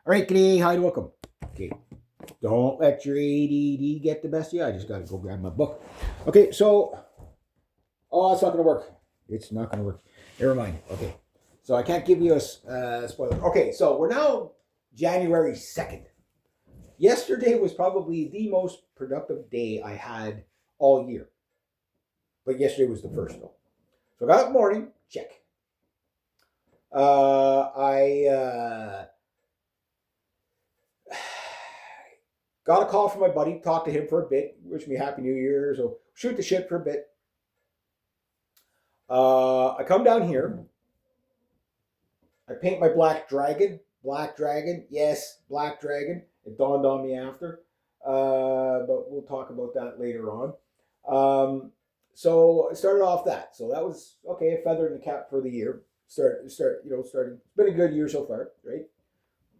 All right, g'day, hi, and welcome. Okay, don't let your ADD get the best of you. I just got to go grab my book. Okay, so, it's not going to work. It's not going to work. Never mind. Okay, so I can't give you a spoiler. Okay, so we're now January 2nd. Yesterday was probably the most productive day I had all year. But yesterday was the first, though. So I got up in the morning, check. I got a call from my buddy, talked to him for a bit, wish me Happy New Year, so shoot the shit for a bit. I come down here. I paint my Black Dragon. Black Dragon, yes, Black Dragon. It dawned on me after, but we'll talk about that later on. So I started off that. So that was okay. A feather in the cap for the year. Starting. It's been a good year so far, right?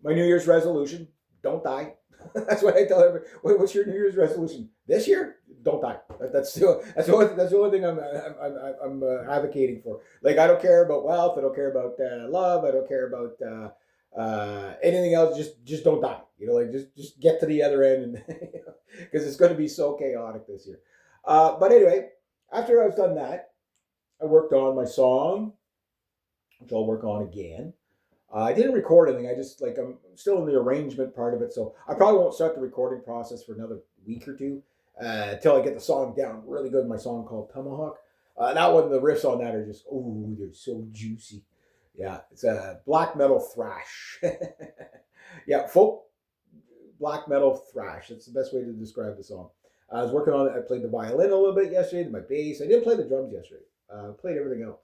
My New Year's resolution: don't die. That's what I tell everybody. What's your New Year's resolution this year? Don't die. That's the only thing I'm advocating for. Like I don't care about wealth. I don't care about love. I don't care about anything else. Just don't die. Like just get to the other end, because it's going to be so chaotic this year. But anyway, after I was done that, I worked on my song, which I'll work on again. I didn't record anything. I'm still in the arrangement part of it, so I probably won't start the recording process for another week or two until I get the song down really good. My song called Tomahawk. That one, the riffs on that are just they're so juicy. Yeah, it's a black metal thrash. Yeah, folk black metal thrash. That's the best way to describe the song. I was working on it. I played the violin a little bit yesterday, my bass. I didn't play the drums yesterday. Played everything else.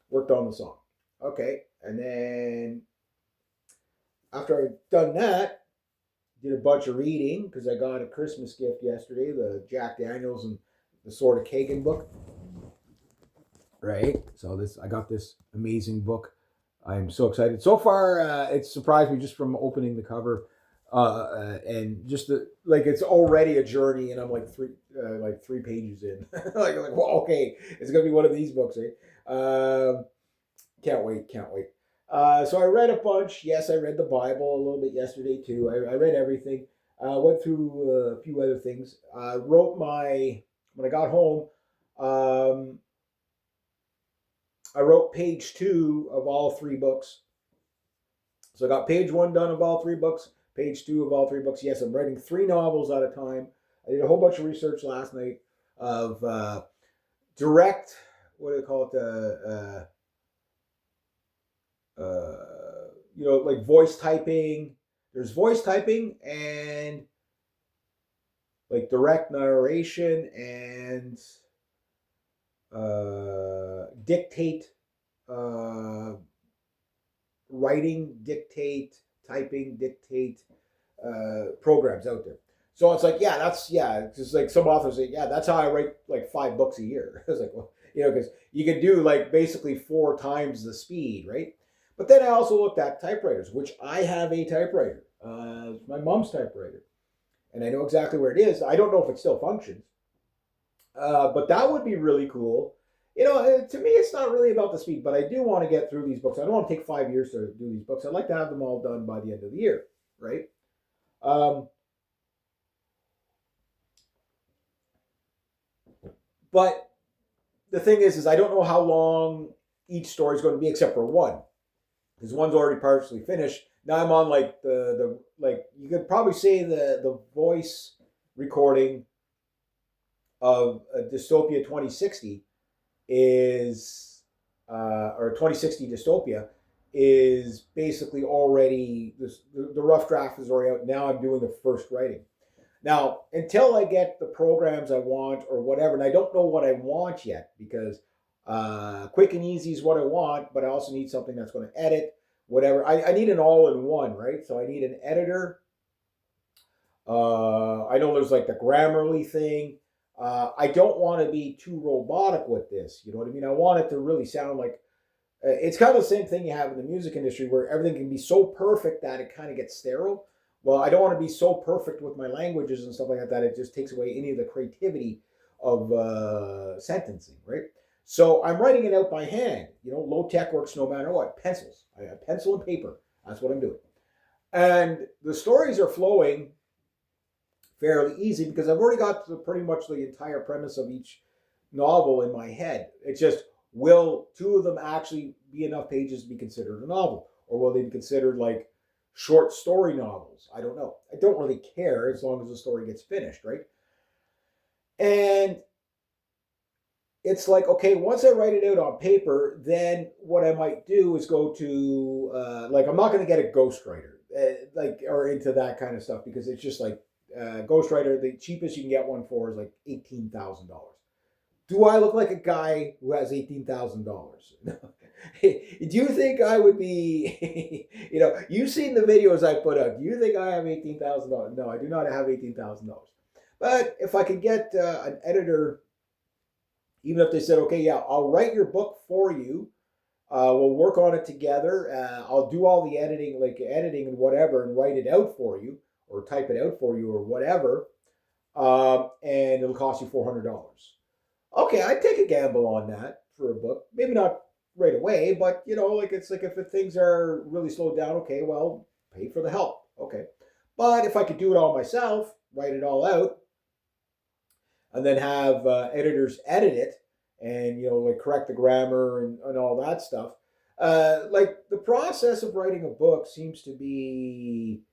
Worked on the song. Okay, and then after I'd done that, did a bunch of reading because I got a Christmas gift yesterday, the Jack Daniels and the Sword of Kagan book. Right, so I got this amazing book. I'm so excited. So far, it's surprised me just from opening the cover, and just it's already a journey, and I'm like three pages in. Well, okay, it's gonna be one of these books, right? Can't wait. So I read a bunch. Yes, I read the Bible a little bit yesterday too. I read everything. Went through a few other things. Wrote when I got home. I wrote page 2 of all 3 books. So I got page 1 done of all 3 books. Page 2 of all 3 books. Yes, I'm writing 3 novels at a time. I did a whole bunch of research last night of direct. What do they call it? Like voice typing. There's voice typing and like direct narration and dictate, writing, dictate, typing, dictate programs out there. So it's like, it's just like some authors say, that's how I write like 5 books a year. It's like, well, because you can do like basically 4 times the speed, right? But then I also looked at typewriters, which I have a typewriter. My mom's typewriter. And I know exactly where it is. I don't know if it still functions. But that would be really cool. To me, it's not really about the speed, but I do want to get through these books. I don't want to take 5 years to do these books. I'd like to have them all done by the end of the year, right? But the thing is I don't know how long each story is going to be, except for one, because one's already partially finished. Now I'm on like the you could probably say the voice recording of Dystopia 2060 is or 2060 Dystopia is basically already the rough draft is already out. Now I'm doing the first writing. Now, until I get the programs I want or whatever, and I don't know what I want yet because quick and easy is what I want, but I also need something that's going to edit, whatever. I need an all-in-one, right? So I need an editor. I know there's like the Grammarly thing. I don't want to be too robotic with this. You know what I mean? I want it to really sound like it's kind of the same thing you have in the music industry where everything can be so perfect that it kind of gets sterile. Well, I don't want to be so perfect with my languages and stuff like that it just takes away any of the creativity of sentencing, right? So I'm writing it out by hand. Low tech works no matter what. Pencils. I have pencil and paper. That's what I'm doing. And the stories are flowing fairly easy because I've already got pretty much the entire premise of each novel in my head. It's just, will two of them actually be enough pages to be considered a novel? Or will they be considered like short story novels? I don't know. I don't really care as long as the story gets finished, right? And it's like, okay, once I write it out on paper, then what I might do is go to, like, I'm not going to get a ghostwriter, like, or into that kind of stuff because it's just like, ghostwriter, the cheapest you can get one for is like $18,000. Do I look like a guy who has $18,000? Do you think I would be, you've seen the videos I put up. Do you think I have $18,000? No, I do not have $18,000. But if I could get an editor, even if they said, okay, yeah, I'll write your book for you. We'll work on it together. I'll do all the editing, like editing and whatever, and write it out for you or type it out for you or whatever. And it'll cost you $400. Okay, I'd take a gamble on that for a book. Maybe not right away, but like it's like if things are really slowed down, okay, well, pay for the help. Okay. But if I could do it all myself, write it all out, and then have editors edit it and like correct the grammar and all that stuff. Like the process of writing a book seems to be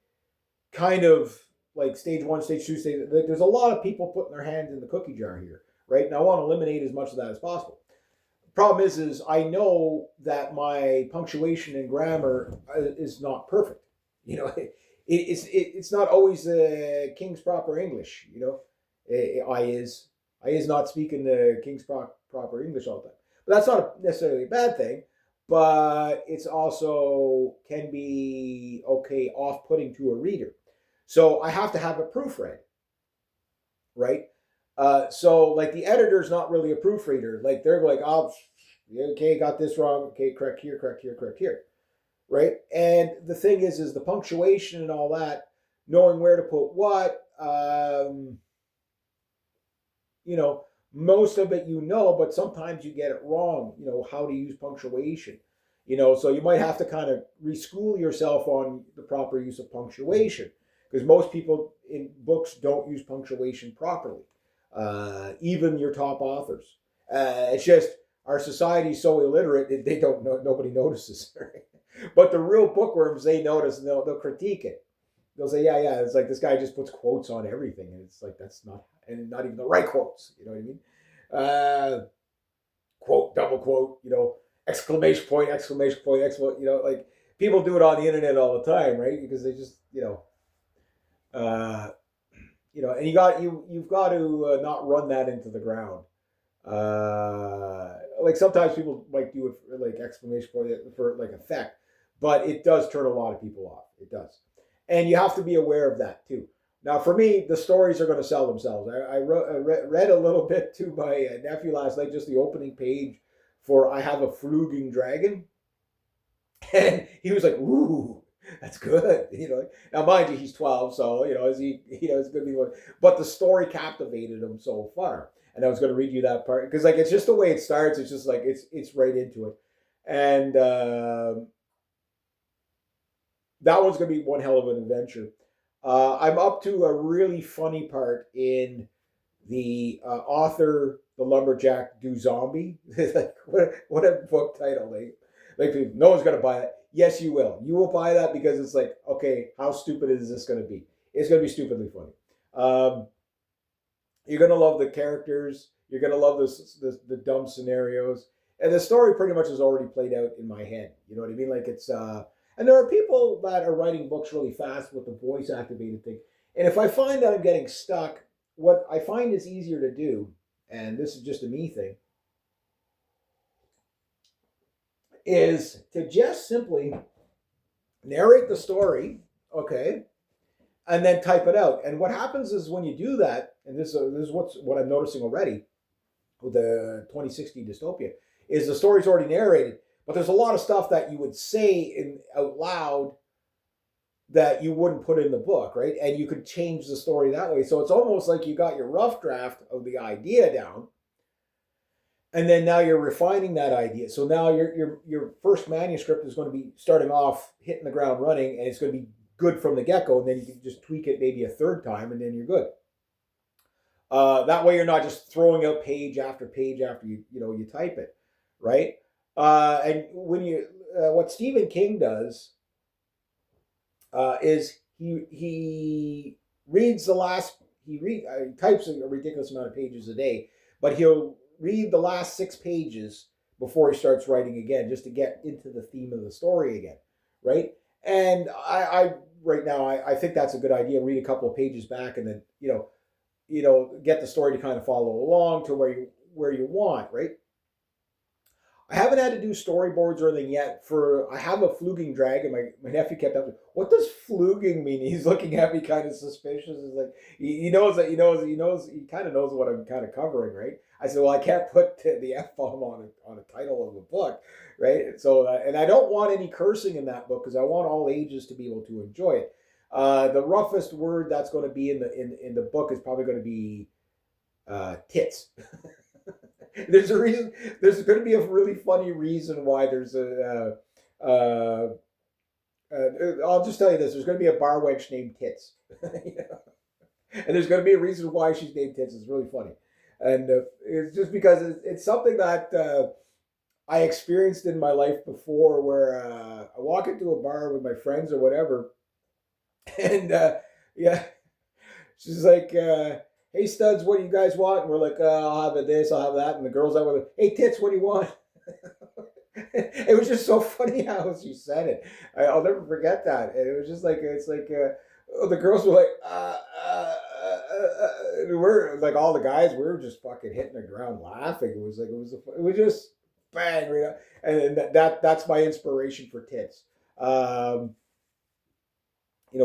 kind of like stage one, stage two, stage. Like there's a lot of people putting their hands in the cookie jar here, right? And I want to eliminate as much of that as possible. Problem is I know that my punctuation and grammar is not perfect. It's not always King's proper English. I is not speaking the King's proper English all the time. But that's not necessarily a bad thing. But it's also can be okay off-putting to a reader. So I have to have it proofread, right? So like the editor's not really a proofreader. Like they're like, oh, okay, got this wrong. Okay, correct here, correct here, correct here, right? And the thing is the punctuation and all that, knowing where to put what. Most of it but sometimes you get it wrong. How to use punctuation. So you might have to kind of reschool yourself on the proper use of punctuation because most people in books don't use punctuation properly. Even your top authors. It's just our society is so illiterate that they don't know, nobody notices. But the real bookworms, they notice and they'll critique it. They'll say, yeah, it's like this guy just puts quotes on everything, and it's like that's not, and not even the right quotes. You know what I mean? Quote, double quote, exclamation point, exclamation point, like people do it on the internet all the time, right? Because they just, uh, and you've got to not run that into the ground. Like sometimes people might do it for like exclamation point for like effect, but it does turn a lot of people off. It does, and you have to be aware of that too. Now, for me, the stories are going to sell themselves. I read a little bit to my nephew last night, just the opening page for "I Have a Fluging Dragon," and he was like, "Ooh, that's good." Now mind you, he's 12, so is he? It's going to be one. But the story captivated him so far, and I was going to read you that part because, like, it's just the way it starts. It's just like it's right into it, and that one's going to be one hell of an adventure. I'm up to a really funny part in the author, the lumberjack, do zombie. Like what a book title! Like no one's gonna buy it. Yes, you will. You will buy that because it's like, okay, how stupid is this going to be? It's going to be stupidly funny. You're going to love the characters. You're going to love the dumb scenarios, and the story pretty much is already played out in my head. You know what I mean? Like it's and there are people that are writing books really fast with the voice activated thing. And if I find that I'm getting stuck, what I find is easier to do, and this is just a me thing, is to just simply narrate the story, okay, and then type it out. And what happens is when you do that, and this is what I'm noticing already with the 2060 dystopia, is the story's already narrated, but there's a lot of stuff that you would say out loud that you wouldn't put in the book, right? And you could change the story that way. So it's almost like you got your rough draft of the idea down, and then now you're refining that idea. So now your first manuscript is going to be starting off hitting the ground running, and it's going to be good from the get-go, and then you can just tweak it maybe a third time, and then you're good. That way, you're not just throwing out page after page after you type it, right? And when what Stephen King does is he reads the last he types a ridiculous amount of pages a day, but he'll read the last 6 pages before he starts writing again, just to get into the theme of the story again, right? And I right now I think that's a good idea. Read a couple of pages back, and then get the story to kind of follow along to where you want, right? I haven't had to do storyboards or anything yet. I have a fluging dragon. My nephew kept asking, "What does fluging mean?" He's looking at me kind of suspicious. He's like, he knows that he kind of knows what I'm kind of covering, right? I said, "Well, I can't put the F bomb on a title of a book, right?" So, and I don't want any cursing in that book because I want all ages to be able to enjoy it. The roughest word that's going to be in the book is probably going to be tits. There's a reason. There's going to be a really funny reason why there's I'll just tell you this: there's going to be a bar wench named Tits, and there's going to be a reason why she's named Tits. It's really funny, and it's just because it's something that I experienced in my life before, where I walk into a bar with my friends or whatever, and yeah, she's like. Hey studs, what do you guys want? And we're like, I'll have this, I'll have that. And the girls out with, hey tits, what do you want? It was just so funny how she said it. I'll never forget that. And it was just like, the girls were like, we're like all the guys, we were just fucking hitting the ground laughing. It was just bang, right? And that's my inspiration for tits.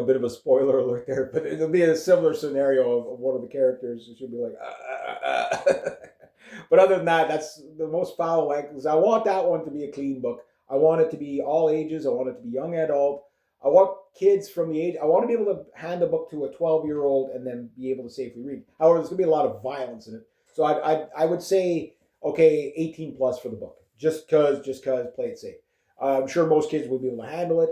Bit of a spoiler alert there, but it'll be a similar scenario of one of the characters. She'll be like, But other than that, that's the most foul language. I want that one to be a clean book. I want it to be all ages. I want it to be young adult. I want kids from the age. I want to be able to hand a book to a 12-year-old and then be able to safely read. However, there's going to be a lot of violence in it. So I would say, okay, 18 plus for the book. Just cause, play it safe. I'm sure most kids will be able to handle it.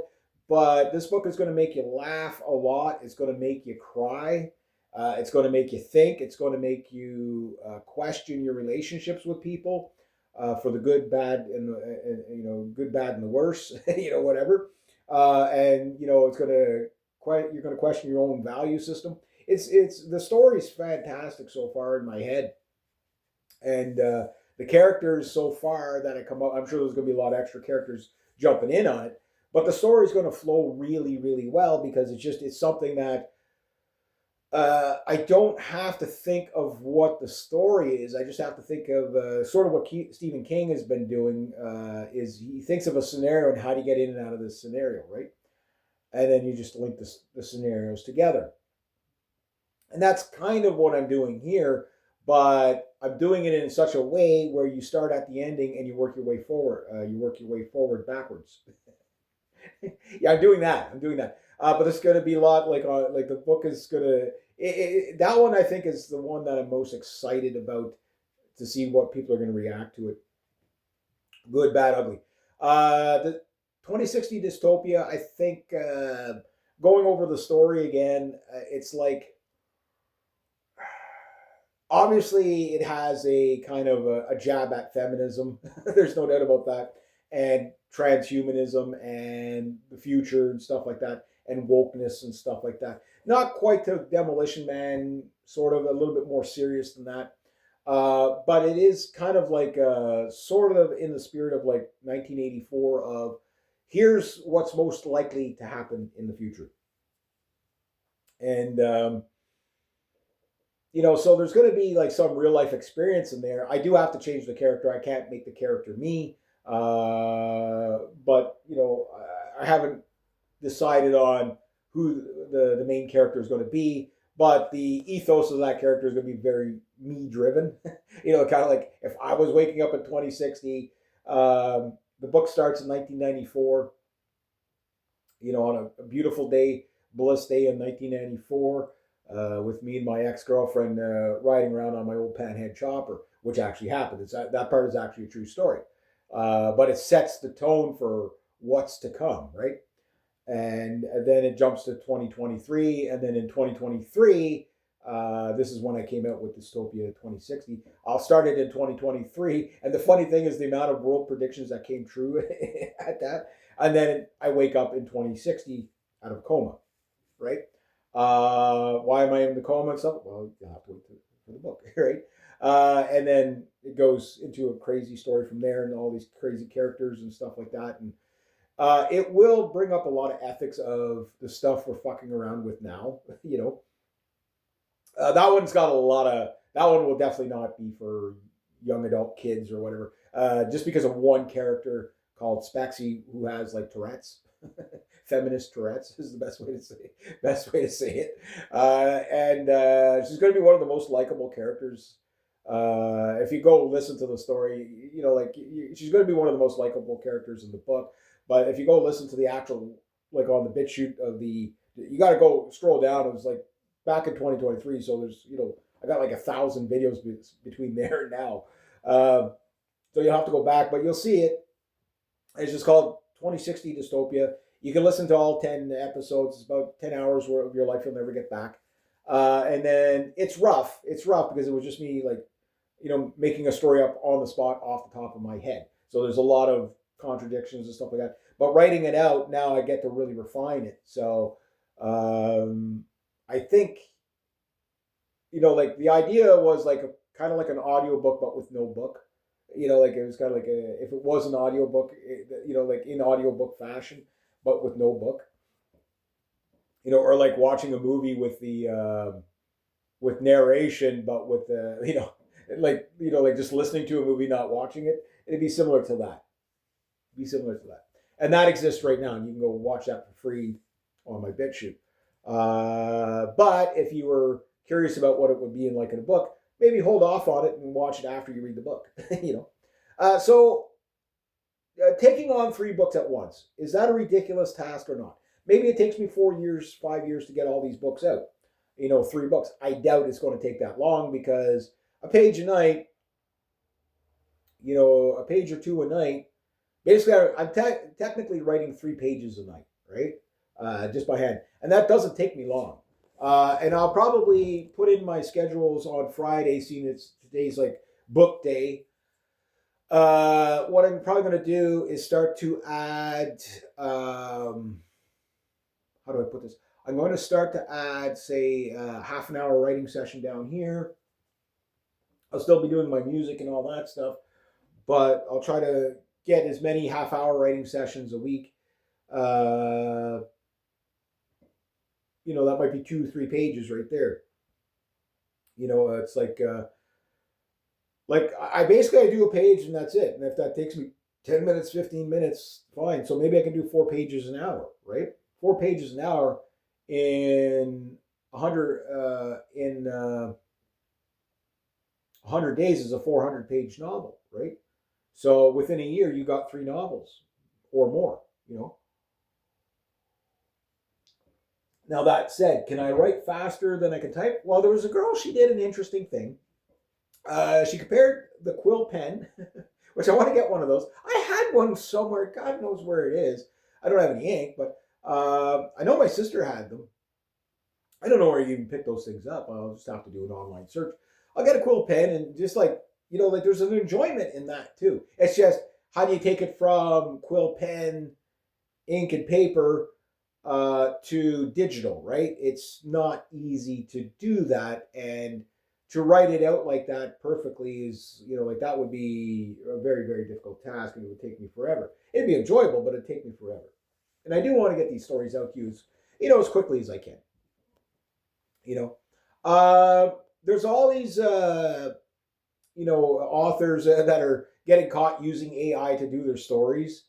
But this book is going to make you laugh a lot. It's going to make you cry. It's going to make you think. It's going to make you question your relationships with people for the good, bad, and good, bad, and the worst. Whatever. And it's going to you're going to question your own value system. It's the story's fantastic so far in my head, and the characters so far that have come up. I'm sure there's going to be a lot of extra characters jumping in on it. But the story is going to flow really, really well because it's something that I don't have to think of what the story is. I just have to think of sort of what Stephen King has been doing is he thinks of a scenario and how to get in and out of this scenario, right? And then you just link the scenarios together. And that's kind of what I'm doing here, but I'm doing it in such a way where you start at the ending and you work your way forward. You work your way forward backwards. Yeah, I'm doing that. But it's going to be a lot like the book is going to. That one I think is the one that I'm most excited about to see what people are going to react to it. Good, bad, ugly. The 2060 dystopia. I think going over the story again, it's like obviously it has a kind of a jab at feminism. There's no doubt about that, and transhumanism and the future and stuff like that, and wokeness and stuff like that. Not quite to Demolition Man, sort of a little bit more serious than that. But it is kind of like sort of in the spirit of like 1984 of here's what's most likely to happen in the future. And, so there's going to be like some real life experience in there. I do have to change the character. I can't make the character me. But I haven't decided on who the main character is going to be, but the ethos of that character is going to be very me driven. Kind of like if I was waking up in 2060, the book starts in 1994, on a beautiful day, bliss day in 1994, with me and my ex-girlfriend riding around on my old panhead chopper, which actually happened. That part is actually a true story. But it sets the tone for what's to come, right? and then it jumps to 2023, and then in 2023, this is when I came out with Dystopia 2060. I'll start it in 2023, and the funny thing is the amount of world predictions that came true at that, and then I wake up in 2060 out of a coma, right? Why am I in the coma and stuff? Well, you'll have to wait for the book, right? And then it goes into a crazy story from there, and all these crazy characters and stuff like that, and it will bring up a lot of ethics of the stuff we're fucking around with now. That one's got a lot of. That one will definitely not be for young adult kids or whatever. Just because of one character called Spexy who has like Tourette's, feminist Tourette's is the best way to say it. And she's going to be one of the most likable characters. If you go listen to the story, she's going to be one of the most likable characters in the book. But if you go listen to the actual, like on the bit shoot of you got to go scroll down. It was like back in 2023. So there's, I got like 1,000 videos between there and now. So you'll have to go back, but you'll see it. It's just called 2060 Dystopia. You can listen to all 10 episodes. It's about 10 hours of your life you'll never get back. And then it's rough. It's rough because it was just me, like, making a story up on the spot off the top of my head. So there's a lot of contradictions and stuff like that. But writing it out, now I get to really refine it. So I think, like the idea was like kind of like an audiobook, but with no book. Like it was kind of like if it was an audiobook, like in audiobook fashion, but with no book. Or like watching a movie with the with narration, but with the like just listening to a movie, not watching it. It'd be similar to that. And that exists right now, and you can go watch that for free on my BitChute. But if you were curious about what it would be in like in a book, maybe hold off on it and watch it after you read the book. So taking on 3 books at once, is that a ridiculous task or not? Maybe it takes me 4 years, 5 years to get all these books out. 3 books. I doubt it's going to take that long because a page a night, a page or 2 a night. Basically, I'm technically writing 3 pages a night, right? Just by hand. And that doesn't take me long. And I'll probably put in my schedules on Friday, seeing it's today's like book day. What I'm probably going to do is start to add, how do I put this? I'm going to start to add, say, half an hour writing session down here. I'll still be doing my music and all that stuff, but I'll try to get as many half-hour writing sessions a week. That might be 2 or 3 pages right there. It's like I do a page and that's it. And if that takes me 10 minutes, 15 minutes, fine. So maybe I can do 4 pages an hour, right? 4 pages an hour in 100 days is a 400-page novel, right? So within a year, you got 3 novels or more, Now that said, can I write faster than I can type? Well, there was a girl, she did an interesting thing. She compared the quill pen, which I want to get one of those. I had one somewhere. God knows where it is. I don't have any ink, but I know my sister had them. I don't know where you even pick those things up. I'll just have to do an online search. I'll get a quill pen and just like there's an enjoyment in that too. It's just, how do you take it from quill pen, ink and paper to digital, right? It's not easy to do that, and to write it out like that perfectly is, that would be a very, very difficult task, and it would take me forever. It'd be enjoyable, but it'd take me forever. And I do want to get these stories out to you, as quickly as I can. There's all these, authors that are getting caught using AI to do their stories.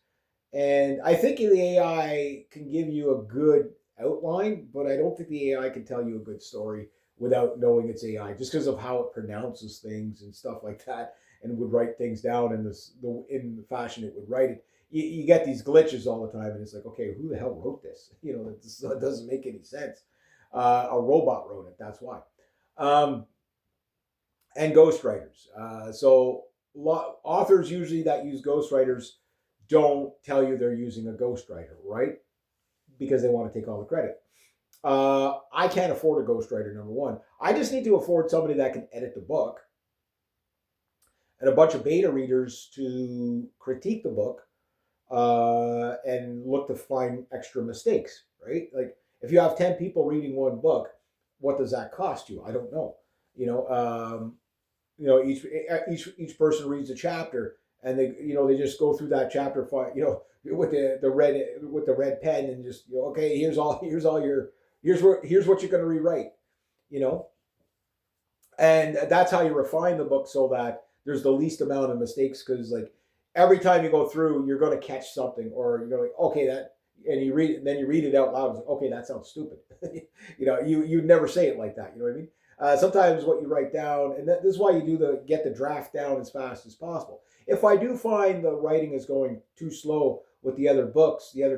And I think the AI can give you a good outline, but I don't think the AI can tell you a good story without knowing it's AI, just because of how it pronounces things and stuff like that, and would write things down in the fashion it would write it. You get these glitches all the time, and it's like, okay, who the hell wrote this? It doesn't make any sense. A robot wrote it. That's why. And ghostwriters. So authors usually that use ghostwriters don't tell you they're using a ghostwriter, right? because they want to take all the credit. I can't afford a ghostwriter, number one. I just need to afford somebody that can edit the book and a bunch of beta readers to critique the book and look to find extra mistakes, right? Like if you have 10 people reading one book, what does that cost you? I don't know. Each person reads a chapter and they just go through that chapter, with the red pen and just, okay, here's what you're going to rewrite, you know, and that's how you refine the book so that there's the least amount of mistakes. Because like every time you go through, you're going to catch something, or you're going to okay, that, and you read it, and then you read it out loud. Okay, that sounds stupid. You'd never say it like that. You know what I mean? Sometimes what you write down, and this is why you get the draft down as fast as possible. If I do find the writing is going too slow with the other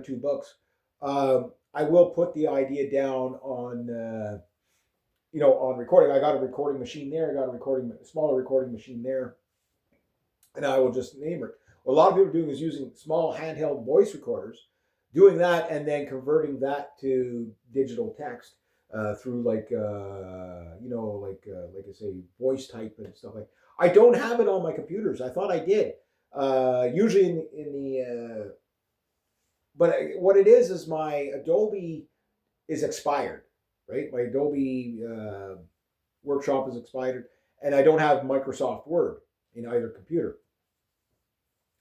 two books, I will put the idea down on on recording. I got a recording machine there. I got a smaller recording machine there, and I will just name it. What a lot of people are doing is using small handheld voice recorders, doing that, and then converting that to digital text through like I say, voice type and stuff like. I don't have it on my computers. I thought I did. Usually in the but what it is my Adobe is expired, right? My Adobe Workshop is expired, and I don't have Microsoft Word in either computer,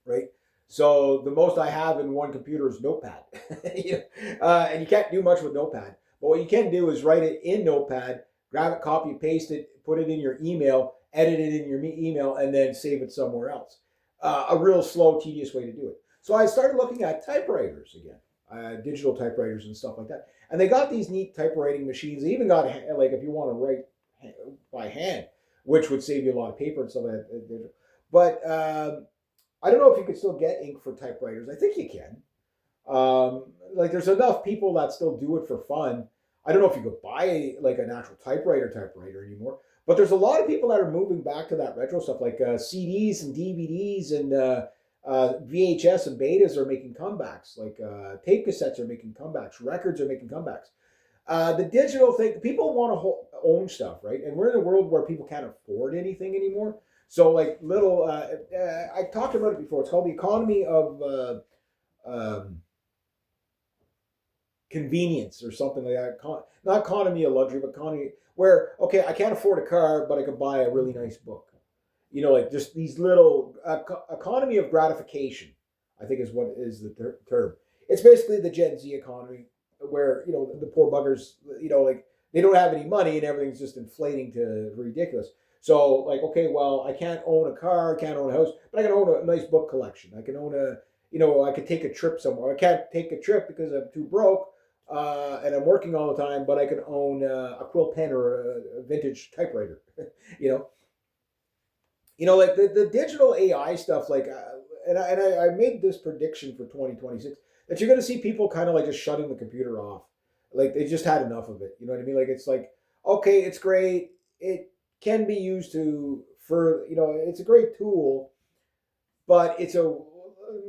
right? So the most I have in one computer is Notepad, and you can't do much with Notepad. But what you can do is write it in Notepad, grab it, copy, paste it, put it in your email, edit it in your email, and then save it somewhere else. A real slow, tedious way to do it. So I started looking at typewriters again, digital typewriters and stuff like that. And they got these neat typewriting machines. They even got, like, if you want to write by hand, which would save you a lot of paper and stuff like that. But I don't know if you could still get ink for typewriters. I think you can. There's enough people that still do it for fun. I don't know if you could buy like an actual typewriter anymore. But there's a lot of people that are moving back to that retro stuff, like CDs and DVDs and VHS and betas are making comebacks. Like tape cassettes are making comebacks. Records are making comebacks. The digital thing, people want to own stuff, right? And we're in a world where people can't afford anything anymore. So like I talked about it before. It's called the economy of convenience or something like that. Not economy of luxury, but economy where, okay, I can't afford a car, but I could buy a really nice book. Like just these little economy of gratification, I think is what is the term. It's basically the Gen Z economy where, the poor buggers, like they don't have any money and everything's just inflating to ridiculous. So like, okay, well, I can't own a car, I can't own a house, but I can own a nice book collection. I can own I could take a trip somewhere. I can't take a trip because I'm too broke and I'm working all the time, but I can own a quill pen or a vintage typewriter, like the digital AI stuff, like, and I made this prediction for 2026 that you're going to see people kind of like just shutting the computer off. Like they just had enough of it. You know what I mean? Like, it's like, okay, it's great. It can be used it's a great tool, but it's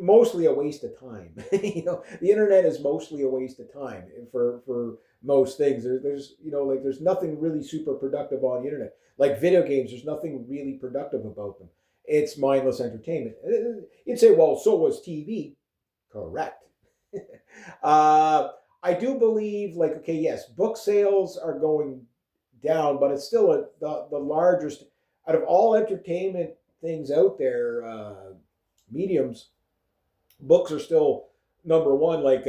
mostly a waste of time. The internet is mostly a waste of time for most things. There's nothing really super productive on the internet. Like video games, there's nothing really productive about them. It's mindless entertainment. You'd say, well, so was TV. Correct. I do believe, like, okay, yes, book sales are going down, but it's still the largest out of all entertainment things out there, mediums. Books are still number one. Like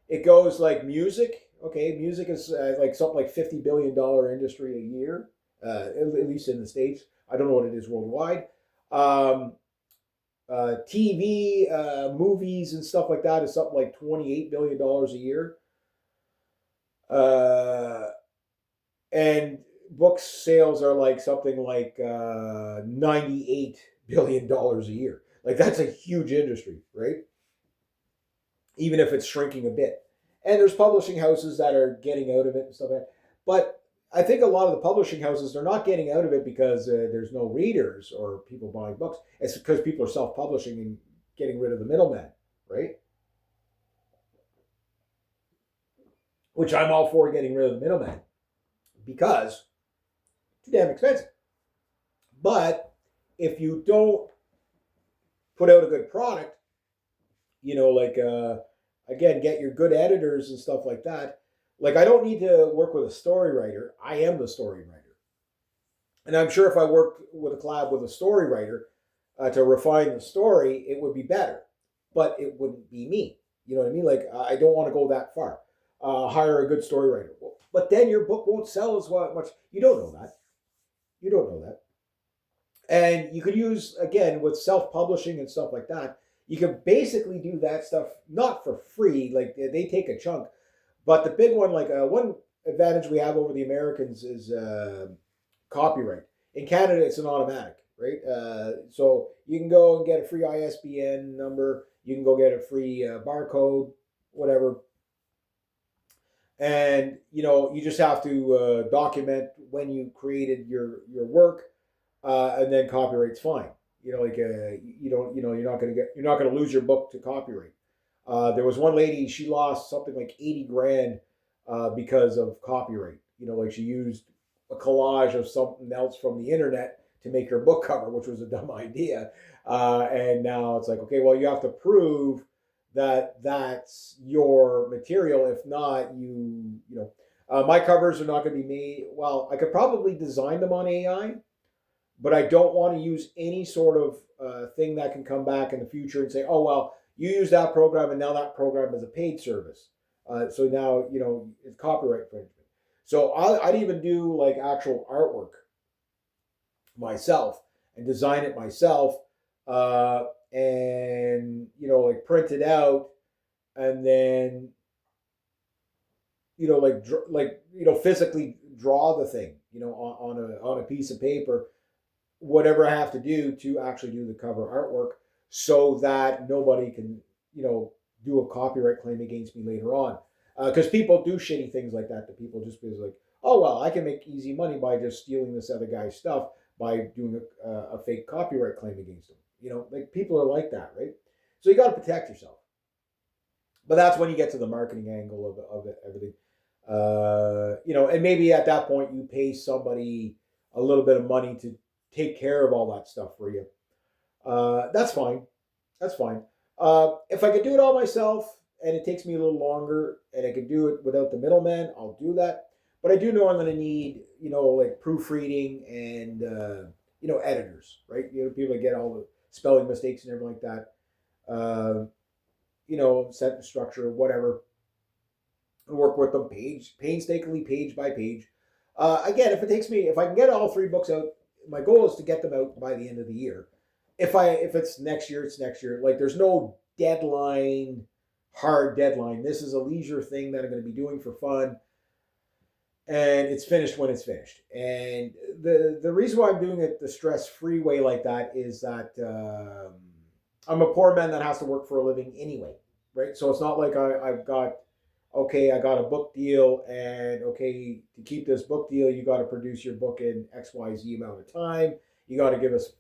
it goes like music. Okay, music is like something like $50 billion industry a year, at least in the States. I don't know what it is worldwide. TV, movies, and stuff like that is something like $28 billion a year. And book sales are like something like $98 billion a year. Like that's a huge industry, right? Even if it's shrinking a bit. And there's publishing houses that are getting out of it and stuff like that. But I think a lot of the publishing houses, they're not getting out of it because there's no readers or people buying books. It's because people are self-publishing and getting rid of the middleman, right? which I'm all for getting rid of the middleman because it's too damn expensive. But if you don't put out a good product, like again, get your good editors and stuff like that. Like I don't need to work with a story writer. I am the story writer. And I'm sure if I worked with a collab with a story writer to refine the story, it would be better. But it wouldn't be me. You know what I mean? Like I don't want to go that far. Hire a good story writer. But then your book won't sell as much. You don't know that. You don't know that. And you could use, again, with self-publishing and stuff like that, you can basically do that stuff not for free. Like they take a chunk. But the big one, like one advantage we have over the Americans is copyright. In Canada, it's an automatic, right? So you can go and get a free ISBN number. You can go get a free barcode, whatever. And, you just have to document when you created your work, and then copyright's fine. You're not going to lose your book to copyright. There was one lady, she lost something like 80 grand because of copyright. Like she used a collage of something else from the internet to make her book cover, which was a dumb idea. And now it's like, okay, well, you have to prove that that's your material. If not, my covers are not going to be made. Well, I could probably design them on AI, but I don't want to use any sort of thing that can come back in the future and say, oh, well, you use that program and now that program is a paid service. So now, it's copyright infringement. So I'd even do like actual artwork myself and design it myself, and like print it out, and then physically draw the thing on a piece of paper, whatever I have to do to actually do the cover artwork, so that nobody can do a copyright claim against me later on. Because people do shitty things like that to people just because, like, oh, well, I can make easy money by just stealing this other guy's stuff by doing a fake copyright claim against them. Like people are like that, right? So you got to protect yourself. But that's when you get to the marketing angle of everything. And maybe at that point you pay somebody a little bit of money to take care of all that stuff for you. That's fine. That's fine. If I could do it all myself, and it takes me a little longer, and I could do it without the middleman, I'll do that. But I do know I'm going to need, like proofreading and, editors, right? People that get all the spelling mistakes and everything like that. Sentence structure, whatever. And work with them painstakingly, page by page. Again, if I can get all 3 books out, my goal is to get them out by the end of the year. If it's next year, it's next year. Like there's no hard deadline. This is a leisure thing that I'm going to be doing for fun, and it's finished when it's finished. And the reason why I'm doing it the stress-free way like that is that I'm a poor man that has to work for a living anyway, right? So it's not like I got a book deal, and okay, to keep this book deal, you got to produce your book in XYZ amount of time. You got to give us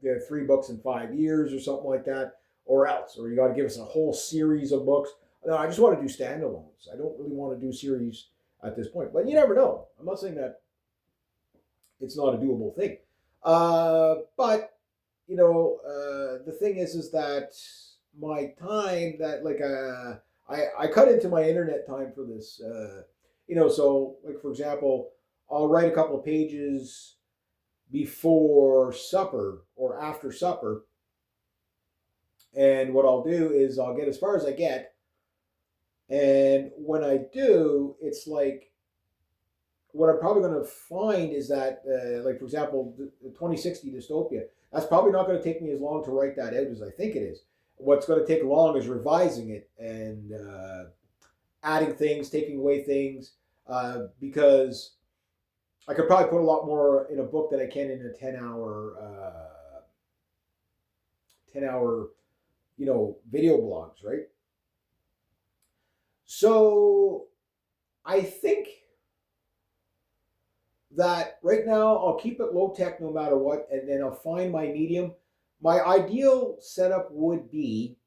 3 books in 5 years or something like that, or you got to give us a whole series of books. No, I just want to do standalones. I don't really want to do series at this point, but you never know. I'm not saying that it's not a doable thing, but the thing is that my time I cut into my internet time for this. So like for example, I'll write a couple of pages before supper or after supper. And what I'll do is I'll get as far as I get. And when I do, it's like, what I'm probably going to find is that, like, for example, the 2060 dystopia, that's probably not going to take me as long to write that out as I think it is. What's going to take long is revising it and adding things, taking away things, because I could probably put a lot more in a book than I can in a 10-hour video blogs, right? So I think that right now I'll keep it low tech no matter what, and then I'll find my medium. My ideal setup would be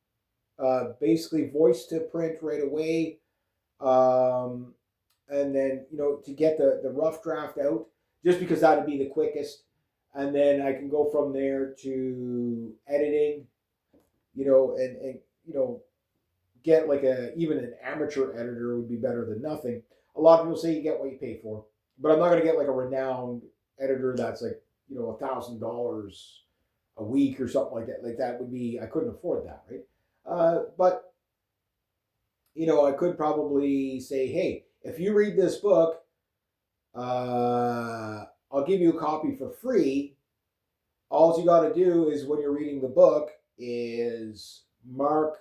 basically voice to print right away, and then to get the rough draft out, just because that'd be the quickest, and then I can go from there to editing, and get like even an amateur editor would be better than nothing. A lot of people say you get what you pay for, but I'm not going to get like a renowned editor that's like $1,000 a week or something like that. Like that would be, I couldn't afford that, right? But I could probably say, hey, if you read this book, I'll give you a copy for free. All you got to do is when you're reading the book is mark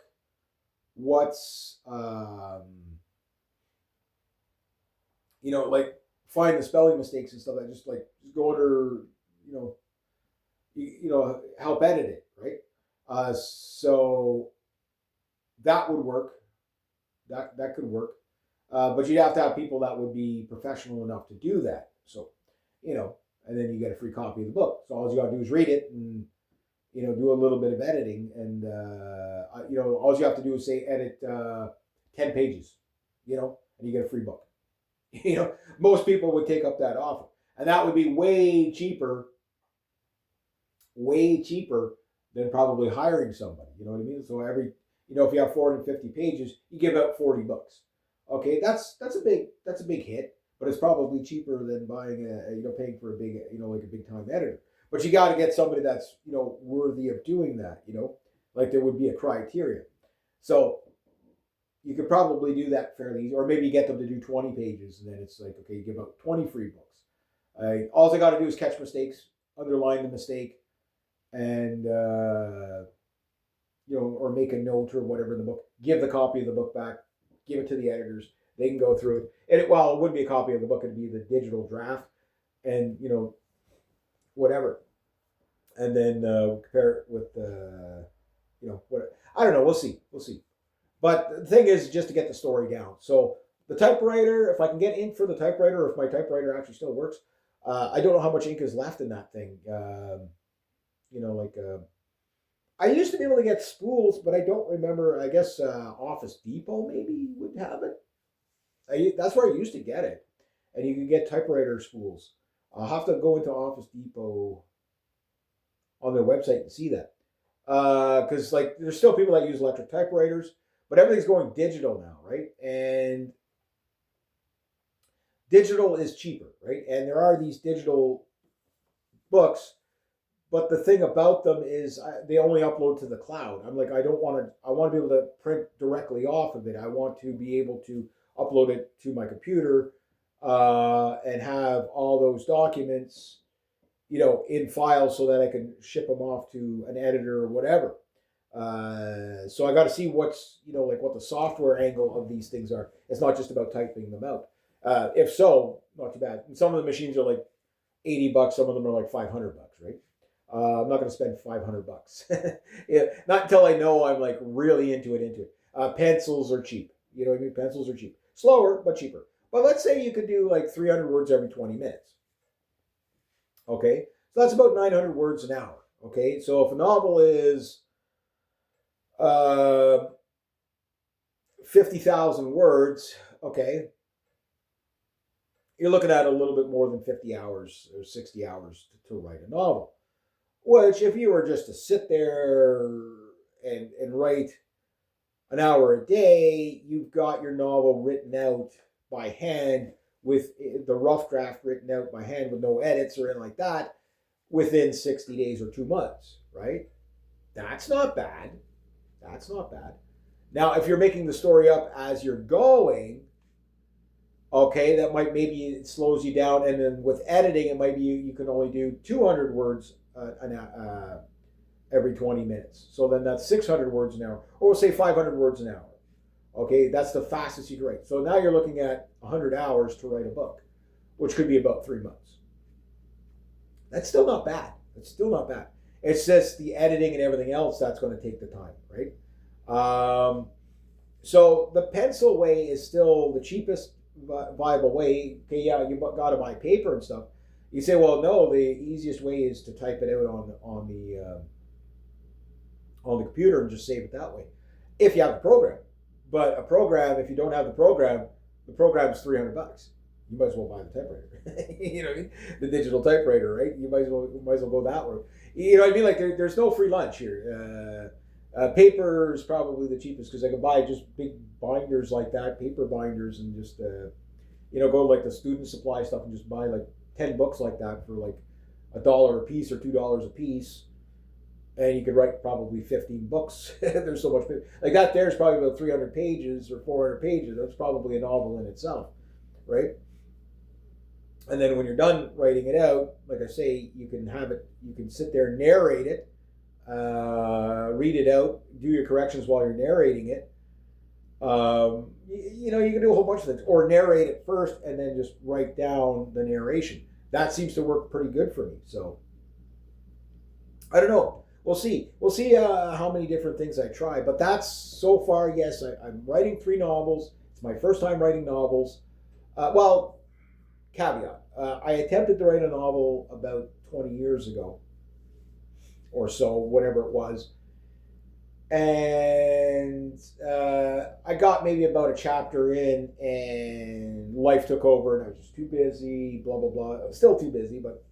what's like find the spelling mistakes and stuff. That just go under help edit it, right? So that would work. That could work. But you'd have to have people that would be professional enough to do that. So, and then you get a free copy of the book. So all you got to do is read it and, do a little bit of editing. And, all you have to do is say edit 10 pages, and you get a free book. Most people would take up that offer. And that would be way cheaper than probably hiring somebody. You know what I mean? So every, if you have 450 pages, you give out 40 books. Okay, that's a big hit, but it's probably cheaper than buying paying for a big, like a big time editor. But you got to get somebody that's, worthy of doing that, like there would be a criteria. So you could probably do that fairly easy, or maybe get them to do 20 pages, and then it's like, okay, you give out 20 free books. All they got to do is catch mistakes, underline the mistake, and or make a note or whatever in the book. Give the copy of the book back. Give it to the editors. They can go through it. And it wouldn't be a copy of the book. It'd be the digital draft, and whatever. And then compare it with what I don't know. We'll see. But the thing is just to get the story down. So the typewriter, if I can get ink for the typewriter, or if my typewriter actually still works, I don't know how much ink is left in that thing. I used to be able to get spools, but I don't remember. I guess Office Depot maybe would have it. That's where I used to get it. And you can get typewriter spools. I'll have to go into Office Depot on their website and see that. Because there's still people that use electric typewriters, but everything's going digital now, right? And digital is cheaper, right? And there are these digital books, but the thing about them is they only upload to the cloud. I'm like, I want to be able to print directly off of it. I want to be able to upload it to my computer and have all those documents, in files so that I can ship them off to an editor or whatever. So I got to see what's, what the software angle of these things are. It's not just about typing them out. If so, not too bad. And some of the machines are like $80. Some of them are like $500, right? I'm not going to spend $500. Yeah, not until I know I'm like really into it. Pencils are cheap. You know what I mean? Pencils are cheap. Slower, but cheaper. But let's say you could do like 300 words every 20 minutes. Okay, so that's about 900 words an hour. Okay, so if a novel is 50,000 words, okay, you're looking at a little bit more than 50 hours or 60 hours to write a novel. Which, if you were just to sit there and write an hour a day, you've got your novel written out by hand with the rough draft written out by hand with no edits or anything like that within 60 days or 2 months, right? That's not bad. Now, if you're making the story up as you're going, okay, that might maybe it slows you down, and then with editing, it might be you can only do 200 words every 20 minutes. So then that's 600 words an hour, or we'll say 500 words an hour. Okay, that's the fastest you can write. So now you're looking at 100 hours to write a book, which could be about 3 months. That's still not bad. It's just the editing and everything else that's going to take the time, right? So the pencil way is still the cheapest viable way. Okay, yeah, you got to buy paper and stuff. You say, well, no, the easiest way is to type it out on the computer and just save it that way, if you have the program. But a program, if you don't have the program, The program's $300. You might as well buy the typewriter. You know, the digital typewriter, right? You might as well go that way. You know what I mean? Like there's no free lunch here. Paper is probably the cheapest because I can buy just big binders like that, paper binders, and just go to like the student supply stuff and just buy like 10 books like that for like $1 a piece or $2 a piece, and you could write probably 15 books. There's so much like that. There's probably about 300 pages or 400 pages. That's probably a novel in itself, right? And then when you're done writing it out, like I say, you can have it. You can sit there and narrate it, read it out, do your corrections while you're narrating it. You can do a whole bunch of things, or narrate it first and then just write down the narration. That seems to work pretty good for me. So I don't know. We'll see. We'll see how many different things I try. But that's so far. Yes, I'm writing 3 novels. It's my first time writing novels. Caveat. I attempted to write a novel about 20 years ago or so, whatever it was. And I got maybe about a chapter in, and life took over, and I was just too busy, blah, blah, blah. Still too busy, but,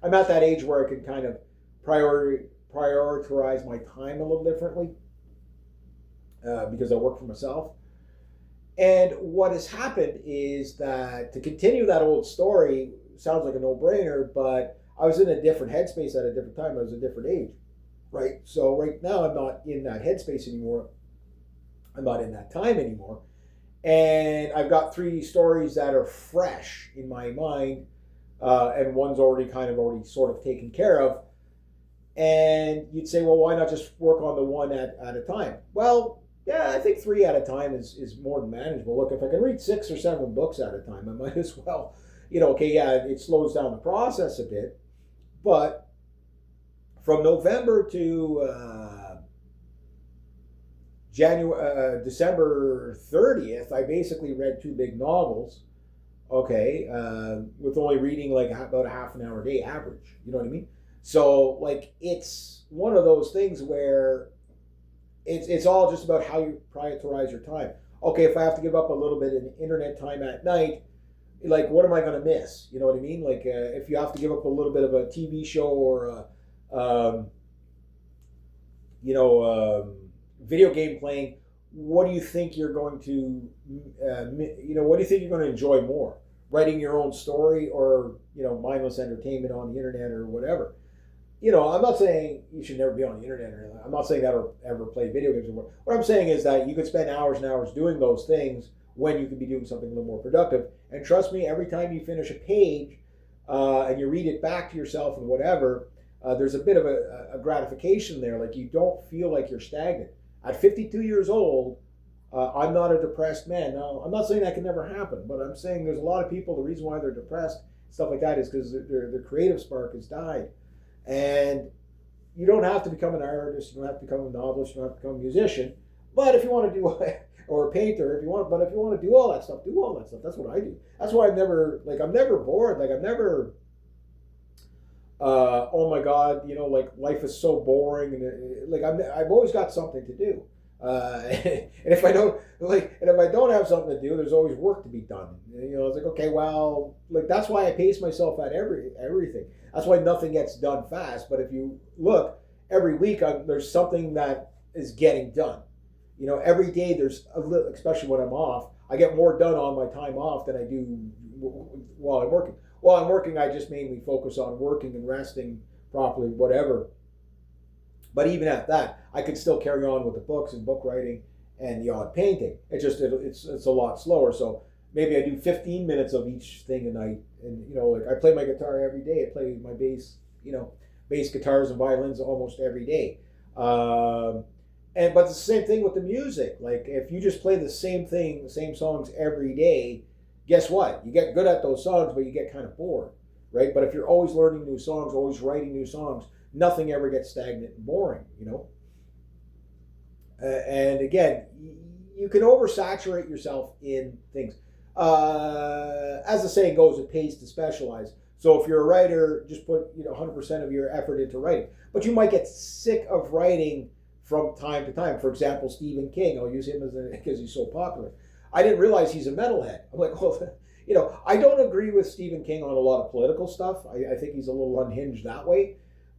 I'm at that age where I can kind of prioritize my time a little differently because I work for myself. And what has happened is that, to continue that old story, sounds like a no-brainer, but I was in a different headspace at a different time. I was a different age, right? So right now I'm not in that headspace anymore. I'm not in that time anymore. And I've got 3 stories that are fresh in my mind, and one's already sort of taken care of. And you'd say, well, why not just work on the one at a time? Well, yeah, I think 3 at a time is more than manageable. Look, if I can read 6 or 7 books at a time, I might as well, it slows down the process a bit. But from November to December 30th, I basically read 2 big novels, with only reading like about a half an hour a day average. You know what I mean? So, like, it's one of those things where it's all just about how you prioritize your time. Okay, if I have to give up a little bit in internet time at night, like, what am I going to miss? You know what I mean? Like, if you have to give up a little bit of a TV show or video game playing, what do you think you're going to, what do you think you're going to enjoy more? Writing your own story or, mindless entertainment on the internet or whatever? I'm not saying you should never be on the internet or anything. I'm not saying that or ever play video games or what I'm saying is that you could spend hours and hours doing those things when you could be doing something a little more productive. And trust me, every time you finish a page and you read it back to yourself and whatever, there's a bit of a gratification there. Like, you don't feel like you're stagnant. At 52 years old, I'm not a depressed man. Now, I'm not saying that can never happen, but I'm saying there's a lot of people, the reason why they're depressed, stuff like that, is because their creative spark has died. And you don't have to become an artist, you don't have to become a novelist, you don't have to become a musician. But if you want to do, or a painter, if you want to do all that stuff, do all that stuff. That's what I do. That's why I'm never bored. Like, I'm never, oh my God, like, life is so boring. And like, I've always got something to do. And if I don't have something to do, there's always work to be done. It's like, okay, well, like, that's why I pace myself at everything. That's why nothing gets done fast. But if you look, every week there's something that is getting done. Every day there's a little, especially when I'm off, I get more done on my time off than I do while I'm working. While I'm working, I just mainly focus on working and resting properly, whatever. But even at that, I could still carry on with the books and book writing and the odd painting. It's just it's a lot slower. So maybe I do 15 minutes of each thing a night. And like, I play my guitar every day. I play my bass, bass guitars and violins almost every day. But it's the same thing with the music. Like, if you just play the same thing, the same songs every day, guess what? You get good at those songs, but you get kind of bored, right? But if you're always learning new songs, always writing new songs, nothing ever gets stagnant and boring, and again, you can oversaturate yourself in things. As the saying goes, it pays to specialize. So if you're a writer, just put 100% of your effort into writing. But you might get sick of writing from time to time. For example, Stephen King. I'll use him because he's so popular. I didn't realize he's a metalhead. I'm like, well, I don't agree with Stephen King on a lot of political stuff. I think he's a little unhinged that way.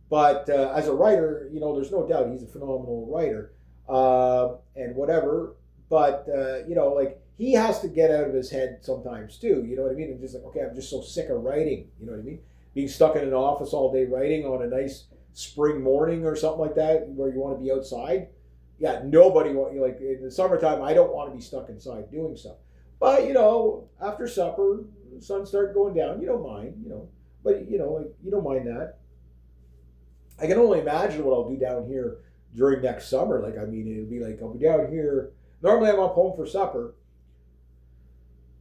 But as a writer, there's no doubt he's a phenomenal writer and whatever. But, like he has to get out of his head sometimes too. You know what I mean? And just like, okay, I'm just so sick of writing. You know what I mean? Being stuck in an office all day writing on a nice spring morning or something like that where you want to be outside. Yeah, nobody like in the summertime, I don't want to be stuck inside doing stuff. But, after supper, the sun started going down. You don't mind, but, like you don't mind that. I can only imagine what I'll do down here during next summer. Like, I mean, it'll be like I'll be down here. Normally, I'm up home for supper,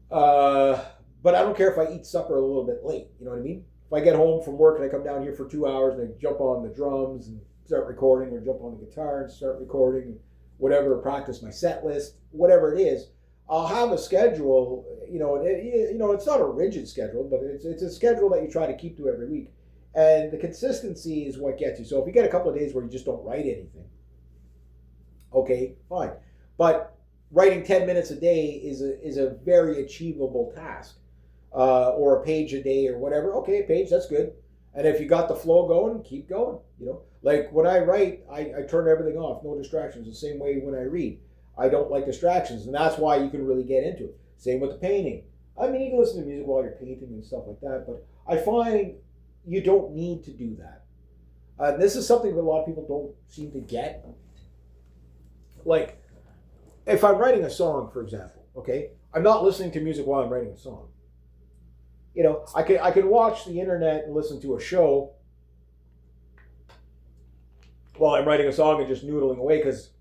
but I don't care if I eat supper a little bit late. You know what I mean? If I get home from work and I come down here for 2 hours and I jump on the drums and start recording, or jump on the guitar and start recording, whatever, practice my set list, whatever it is, I'll have a schedule. It's not a rigid schedule, but it's a schedule that you try to keep to every week. And the consistency is what gets you. So if you get a couple of days where you just don't write anything, okay, fine. But writing 10 minutes a day is a very achievable task. Or a page a day or whatever. Okay, a page, that's good. And if you got the flow going, keep going. Like when I write, I turn everything off, no distractions. The same way when I read, I don't like distractions. And that's why you can really get into it. Same with the painting. I mean, you can listen to music while you're painting and stuff like that, but I find you don't need to do that. This is something that a lot of people don't seem to get. Like, if I'm writing a song, for example, okay, I'm not listening to music while I'm writing a song. I can watch the internet and listen to a show while I'm writing a song and just noodling away, because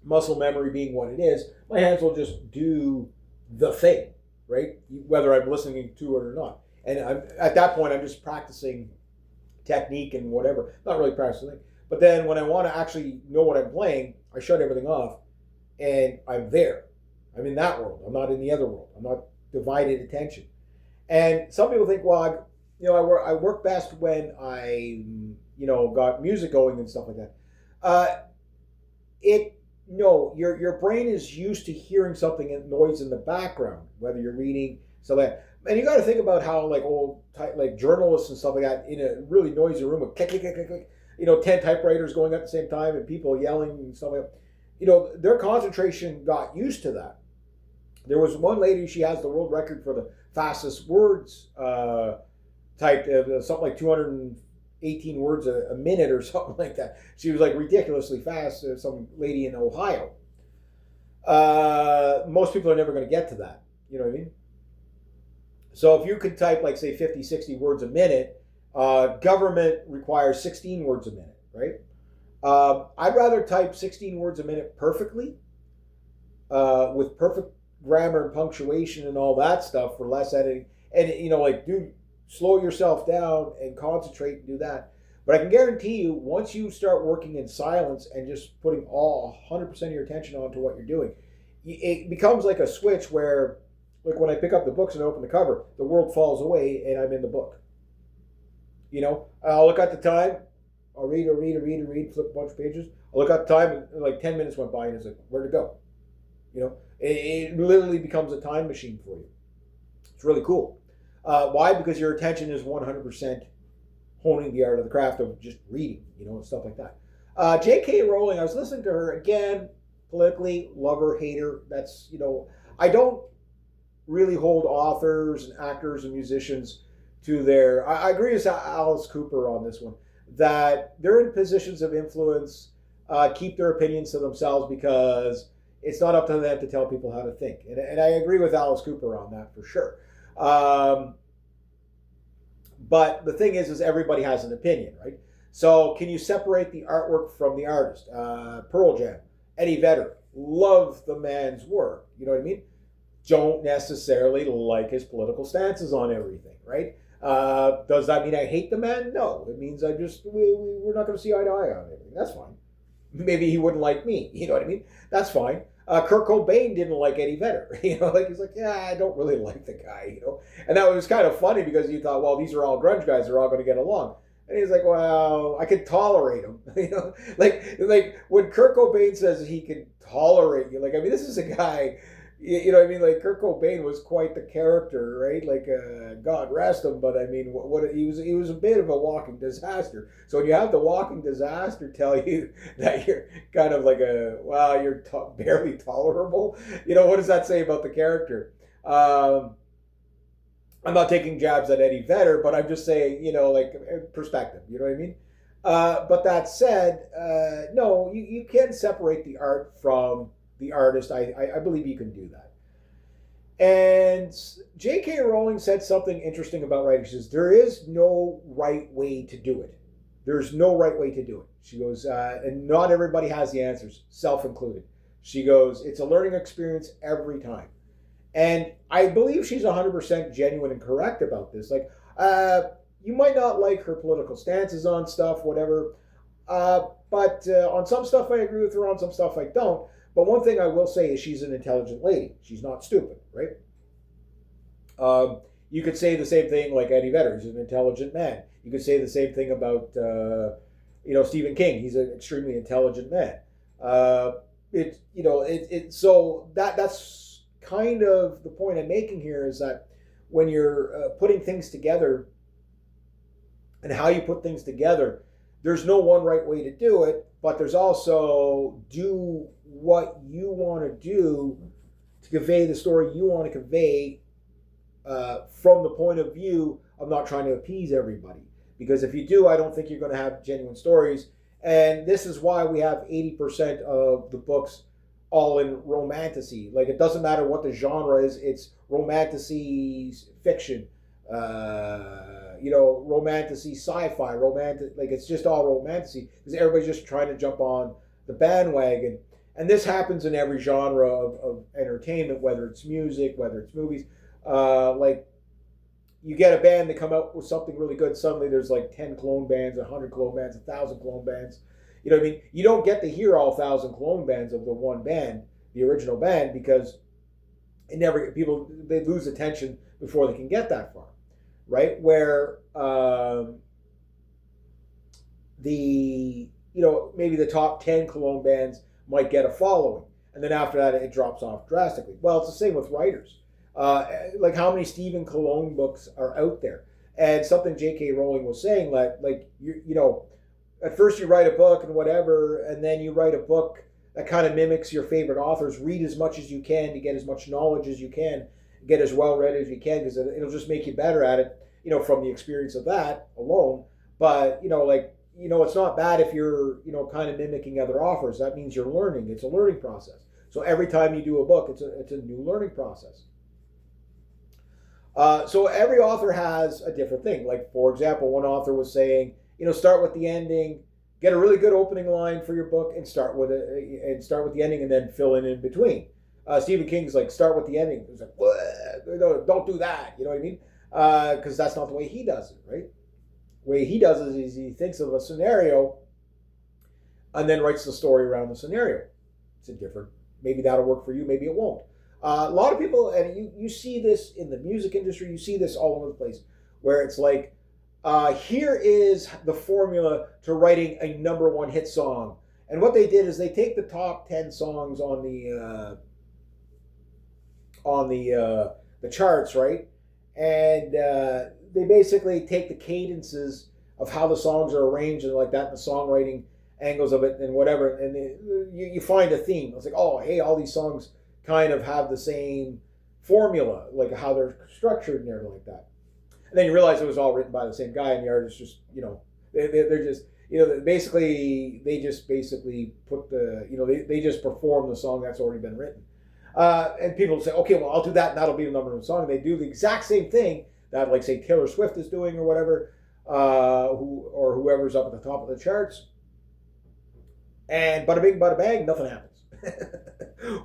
muscle memory being what it is, my hands will just do the thing, right? Whether I'm listening to it or not. And at that point, I'm just practicing technique and whatever. Not really practicing. But then when I want to actually know what I'm playing, I shut everything off and I'm there. I'm in that world. I'm not in the other world. I'm not divided attention. And some people think, well, I work best when I, got music going and stuff like that. Your brain is used to hearing something and noise in the background, whether you're reading, so that. And you got to think about how like journalists and stuff like that in a really noisy room with click, click, click, click, click, 10 typewriters going at the same time and people yelling and stuff like that. Their concentration got used to that. There was one lady, she has the world record for the fastest words typed, something like 218 words a minute or something like that. She was like ridiculously fast, some lady in Ohio. Most people are never going to get to that. You know what I mean? So if you could type like, say, 50, 60 words a minute, government requires 16 words a minute, right? I'd rather type 16 words a minute perfectly with perfect grammar and punctuation and all that stuff for less editing. And, slow yourself down and concentrate and do that. But I can guarantee you, once you start working in silence and just putting all 100% of your attention onto what you're doing, it becomes like a switch where, like when I pick up the books and open the cover, the world falls away and I'm in the book. I'll look at the time, I'll read, flip a bunch of pages. I'll look at the time and like 10 minutes went by and it's like, where'd it go? It literally becomes a time machine for you. It's really cool. Why? Because your attention is 100% honing the art of the craft of just reading, and stuff like that. J.K. Rowling, I was listening to her again, politically, lover, hater. That's, I don't really hold authors and actors and musicians to their, I agree with Alice Cooper on this one, that they're in positions of influence, keep their opinions to themselves because it's not up to them to tell people how to think. And I agree with Alice Cooper on that for sure. But the thing is everybody has an opinion, right? So can you separate the artwork from the artist? Pearl Jam, Eddie Vedder, love the man's work. You know what I mean? Don't necessarily like his political stances on everything, right? Does that mean I hate the man? No. It means we're not going to see eye to eye on everything. That's fine. Maybe he wouldn't like me. You know what I mean? That's fine. Kurt Cobain didn't like Eddie Vedder. He's like, yeah, I don't really like the guy, And that was kind of funny because you thought, well, these are all grunge guys. They're all going to get along. And he's like, well, I could tolerate him. Like when Kurt Cobain says he can tolerate you, this is a guy, you know what I mean? Like Kurt Cobain was quite the character, right? Like God rest him, but I mean, what he was a bit of a walking disaster. So when you have the walking disaster tell you that you're kind of like you're barely tolerable, you know, what does that say about the character? I'm not taking jabs at Eddie Vedder, but I'm just saying, you know, like perspective. You know what I mean? But that said, no, you can separate the art from the artist. I believe you can do that. And J.K. Rowling said something interesting about writing. She says, there is no right way to do it. There's no right way to do it. She goes, and not everybody has the answers, self included. She goes, it's a learning experience every time. And I believe she's 100% genuine and correct about this. Like, you might not like her political stances on stuff, whatever. But on some stuff I agree with her, on some stuff I don't. But one thing I will say is she's an intelligent lady. She's not stupid, right? You could say the same thing like Eddie Vedder. He's an intelligent man. You could say the same thing about, Stephen King. He's an extremely intelligent man. So that's kind of the point I'm making here is that when you're putting things together and how you put things together, there's no one right way to do it, but there's also do what you want to do to convey the story you want to convey from the point of view of not trying to appease everybody. Because if you do, I don't think you're going to have genuine stories. And this is why we have 80% of the books all in romantasy. Like, it doesn't matter what the genre is, it's romantasy fiction, romantasy sci-fi, romantic, like it's just all romantasy because everybody's just trying to jump on the bandwagon. And this happens in every genre of entertainment, whether it's music, whether it's movies. Like, you get a band to come out with something really good, suddenly there's like 10 clone bands, 100 clone bands, 1,000 clone bands. You know what I mean? You don't get to hear all 1,000 clone bands of the one band, the original band, because they lose attention before they can get that far, right? Where maybe the top 10 clone bands might get a following, and then after that it drops off drastically. Well, it's the same with writers. Like, how many Stephen Cologne books are out there? And something J.K. Rowling was saying, like at first you write a book and whatever, and then you write a book that kind of mimics your favorite authors. Read as much as you can to get as much knowledge as you can, get as well read as you can, because it'll just make you better at it, from the experience of that alone. But, it's not bad if you're, kind of mimicking other authors. That means you're learning. It's a learning process. So every time you do a book, it's a new learning process. So every author has a different thing. Like, for example, one author was saying, start with the ending, get a really good opening line for your book, and start with the ending, and then fill in between. Stephen King's like, start with the ending. He's like, what? Don't do that. You know what I mean? Because that's not the way he does it, right? The way he does it is he thinks of a scenario and then writes the story around the scenario. It's maybe that'll work for you, maybe it won't. A lot of people, and you see this in the music industry, you see this all over the place, where it's like, here is the formula to writing a number one hit song. And what they did is they take the top 10 songs on the charts, right? And they basically take the cadences of how the songs are arranged and like that, and the songwriting angles of it and whatever, and you find a theme. It's like, oh, hey, all these songs kind of have the same formula, like how they're structured and everything like that. And then you realize it was all written by the same guy, and the artist just, they're just, they just basically put they just perform the song that's already been written. And people say, okay, well, I'll do that, and that'll be the number one song. And they do the exact same thing that, like, say, Taylor Swift is doing or whatever, or whoever's up at the top of the charts. And bada bing, bada bang, nothing happens.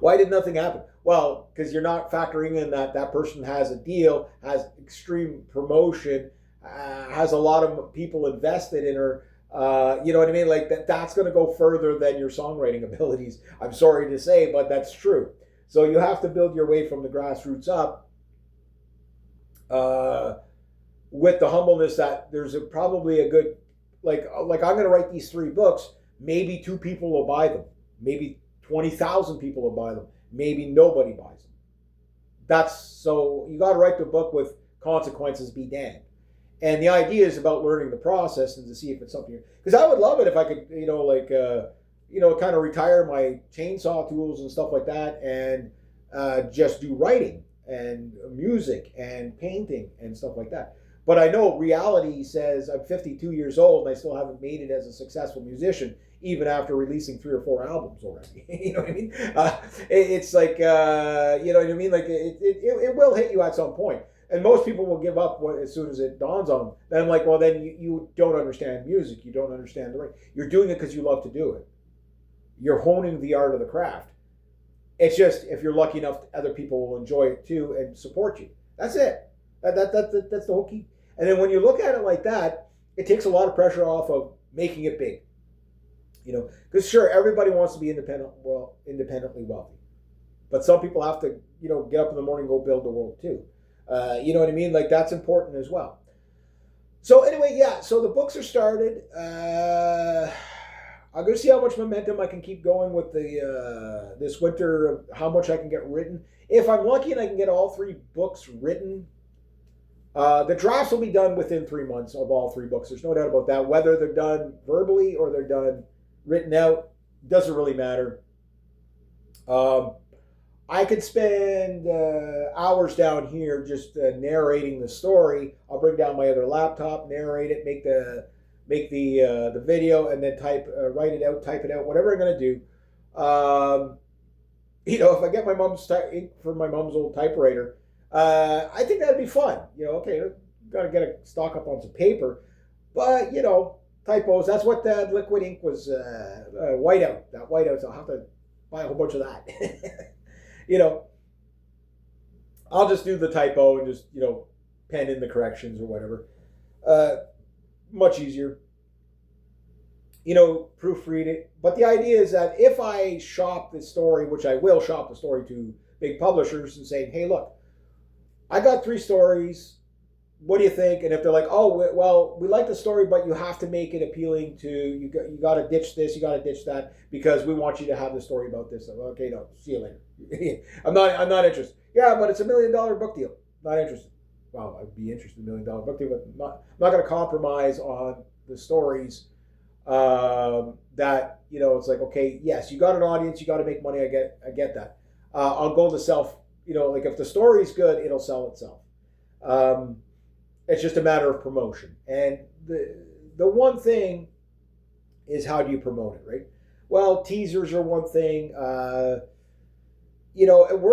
Why did nothing happen? Well, because you're not factoring in that person has a deal, has extreme promotion, has a lot of people invested in her. You know what I mean? Like that's going to go further than your songwriting abilities. I'm sorry to say, but that's true. So you have to build your way from the grassroots up, with the humbleness that there's probably a good, like I'm going to write these 3 books. Maybe 2 people will buy them. Maybe 20,000 people will buy them. Maybe nobody buys them. That's so you got to write the book with consequences be damned. And the idea is about learning the process and to see if it's something. Because I would love it if I could, kind of retire my chainsaw tools and stuff like that, and just do writing and music and painting and stuff like that. But I know reality says I'm 52 years old and I still haven't made it as a successful musician, even after releasing 3 or 4 albums already. You know what I mean? It's like, you know what I mean? Like it will hit you at some point. And most people will give up as soon as it dawns on them. Then I'm like, well, then you don't understand music. You don't understand the right. You're doing it because you love to do it. You're honing the art of the craft. It's just if you're lucky enough, other people will enjoy it too and support you. That's it. That's the whole key. And then when you look at it like that, it takes a lot of pressure off of making it big. You know, because sure, everybody wants to be independently wealthy, but some people have to, get up in the morning and go build the world too. You know what I mean? Like that's important as well. So anyway, yeah. So the books are started. I'm going to see how much momentum I can keep going with the this winter. How much I can get written. If I'm lucky and I can get all 3 books written, the drafts will be done within 3 months of all 3 books. There's no doubt about that. Whether they're done verbally or they're done written out doesn't really matter. I could spend hours down here just narrating the story. I'll bring down my other laptop, narrate it, make the video, and then write it out, type it out, whatever I'm going to do. If I get my mom's ink for my mom's old typewriter, I think that'd be fun. Okay, got to get a stock up on some paper, but typos. That's what the liquid ink was. Whiteout. That whiteout. So I'll have to buy a whole bunch of that. I'll just do the typo and just, pen in the corrections or whatever. Much easier. Proofread it. But the idea is that if I shop the story, which I will shop the story to big publishers and say, hey, look, I got 3 stories. What do you think? And if they're like, oh, well, we like the story, but you have to make it appealing to, you got to ditch this, you got to ditch that, because we want you to have the story about this. Okay, no, see you later. I'm not interested. Yeah, but it's $1 million book deal. Not interested. Well, I'd be interested in $1 million book deal, but I'm not going to compromise on the stories that, it's like, okay, yes, you got an audience, you got to make money. I get that. I'll go the self, like if the story's good, it'll sell itself. It's just a matter of promotion. And the one thing is, how do you promote it, right? Well, teasers are one thing. Word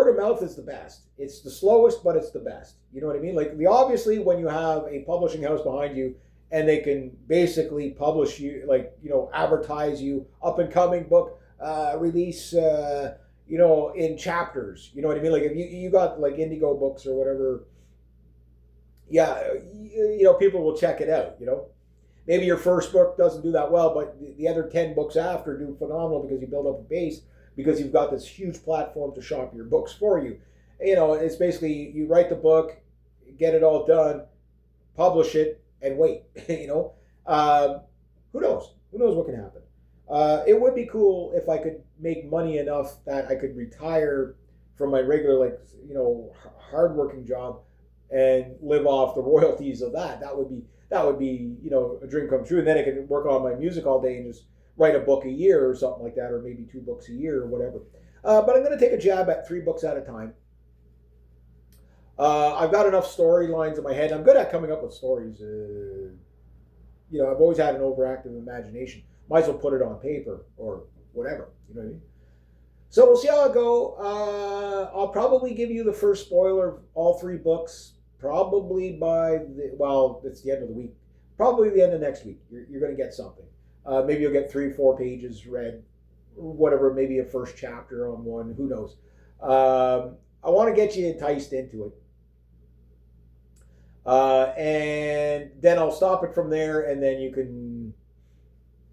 of mouth is the best. It's the slowest, but it's the best. You know what I mean? Like, obviously, when you have a publishing house behind you and they can basically publish you, advertise you, up and coming book release, in chapters. You know what I mean? Like, if you got like Indigo books or whatever, yeah, people will check it out. Maybe your first book doesn't do that well, but the other 10 books after do phenomenal because you build up a base, because you've got this huge platform to shop your books for you. It's basically, you write the book, get it all done, publish it, and wait. Who knows? Who knows what can happen? It would be cool if I could make money enough that I could retire from my regular, hardworking job and live off the royalties of that. That would be a dream come true. And then I could work on my music all day and just write a book a year or something like that, or maybe 2 books a year or whatever. But I'm going to take a jab at 3 books at a time. I've got enough storylines in my head. I'm good at coming up with stories. I've always had an overactive imagination. Might as well put it on paper or whatever. You know what I mean? So we'll see how I go. I'll probably give you the first spoiler of all 3 books, probably it's the end of the week. Probably the end of next week. You're going to get something. Maybe you'll get 3 or 4 pages read, whatever, maybe a first chapter on one, who knows. I want to get you enticed into it. And then I'll stop it from there, and then you can,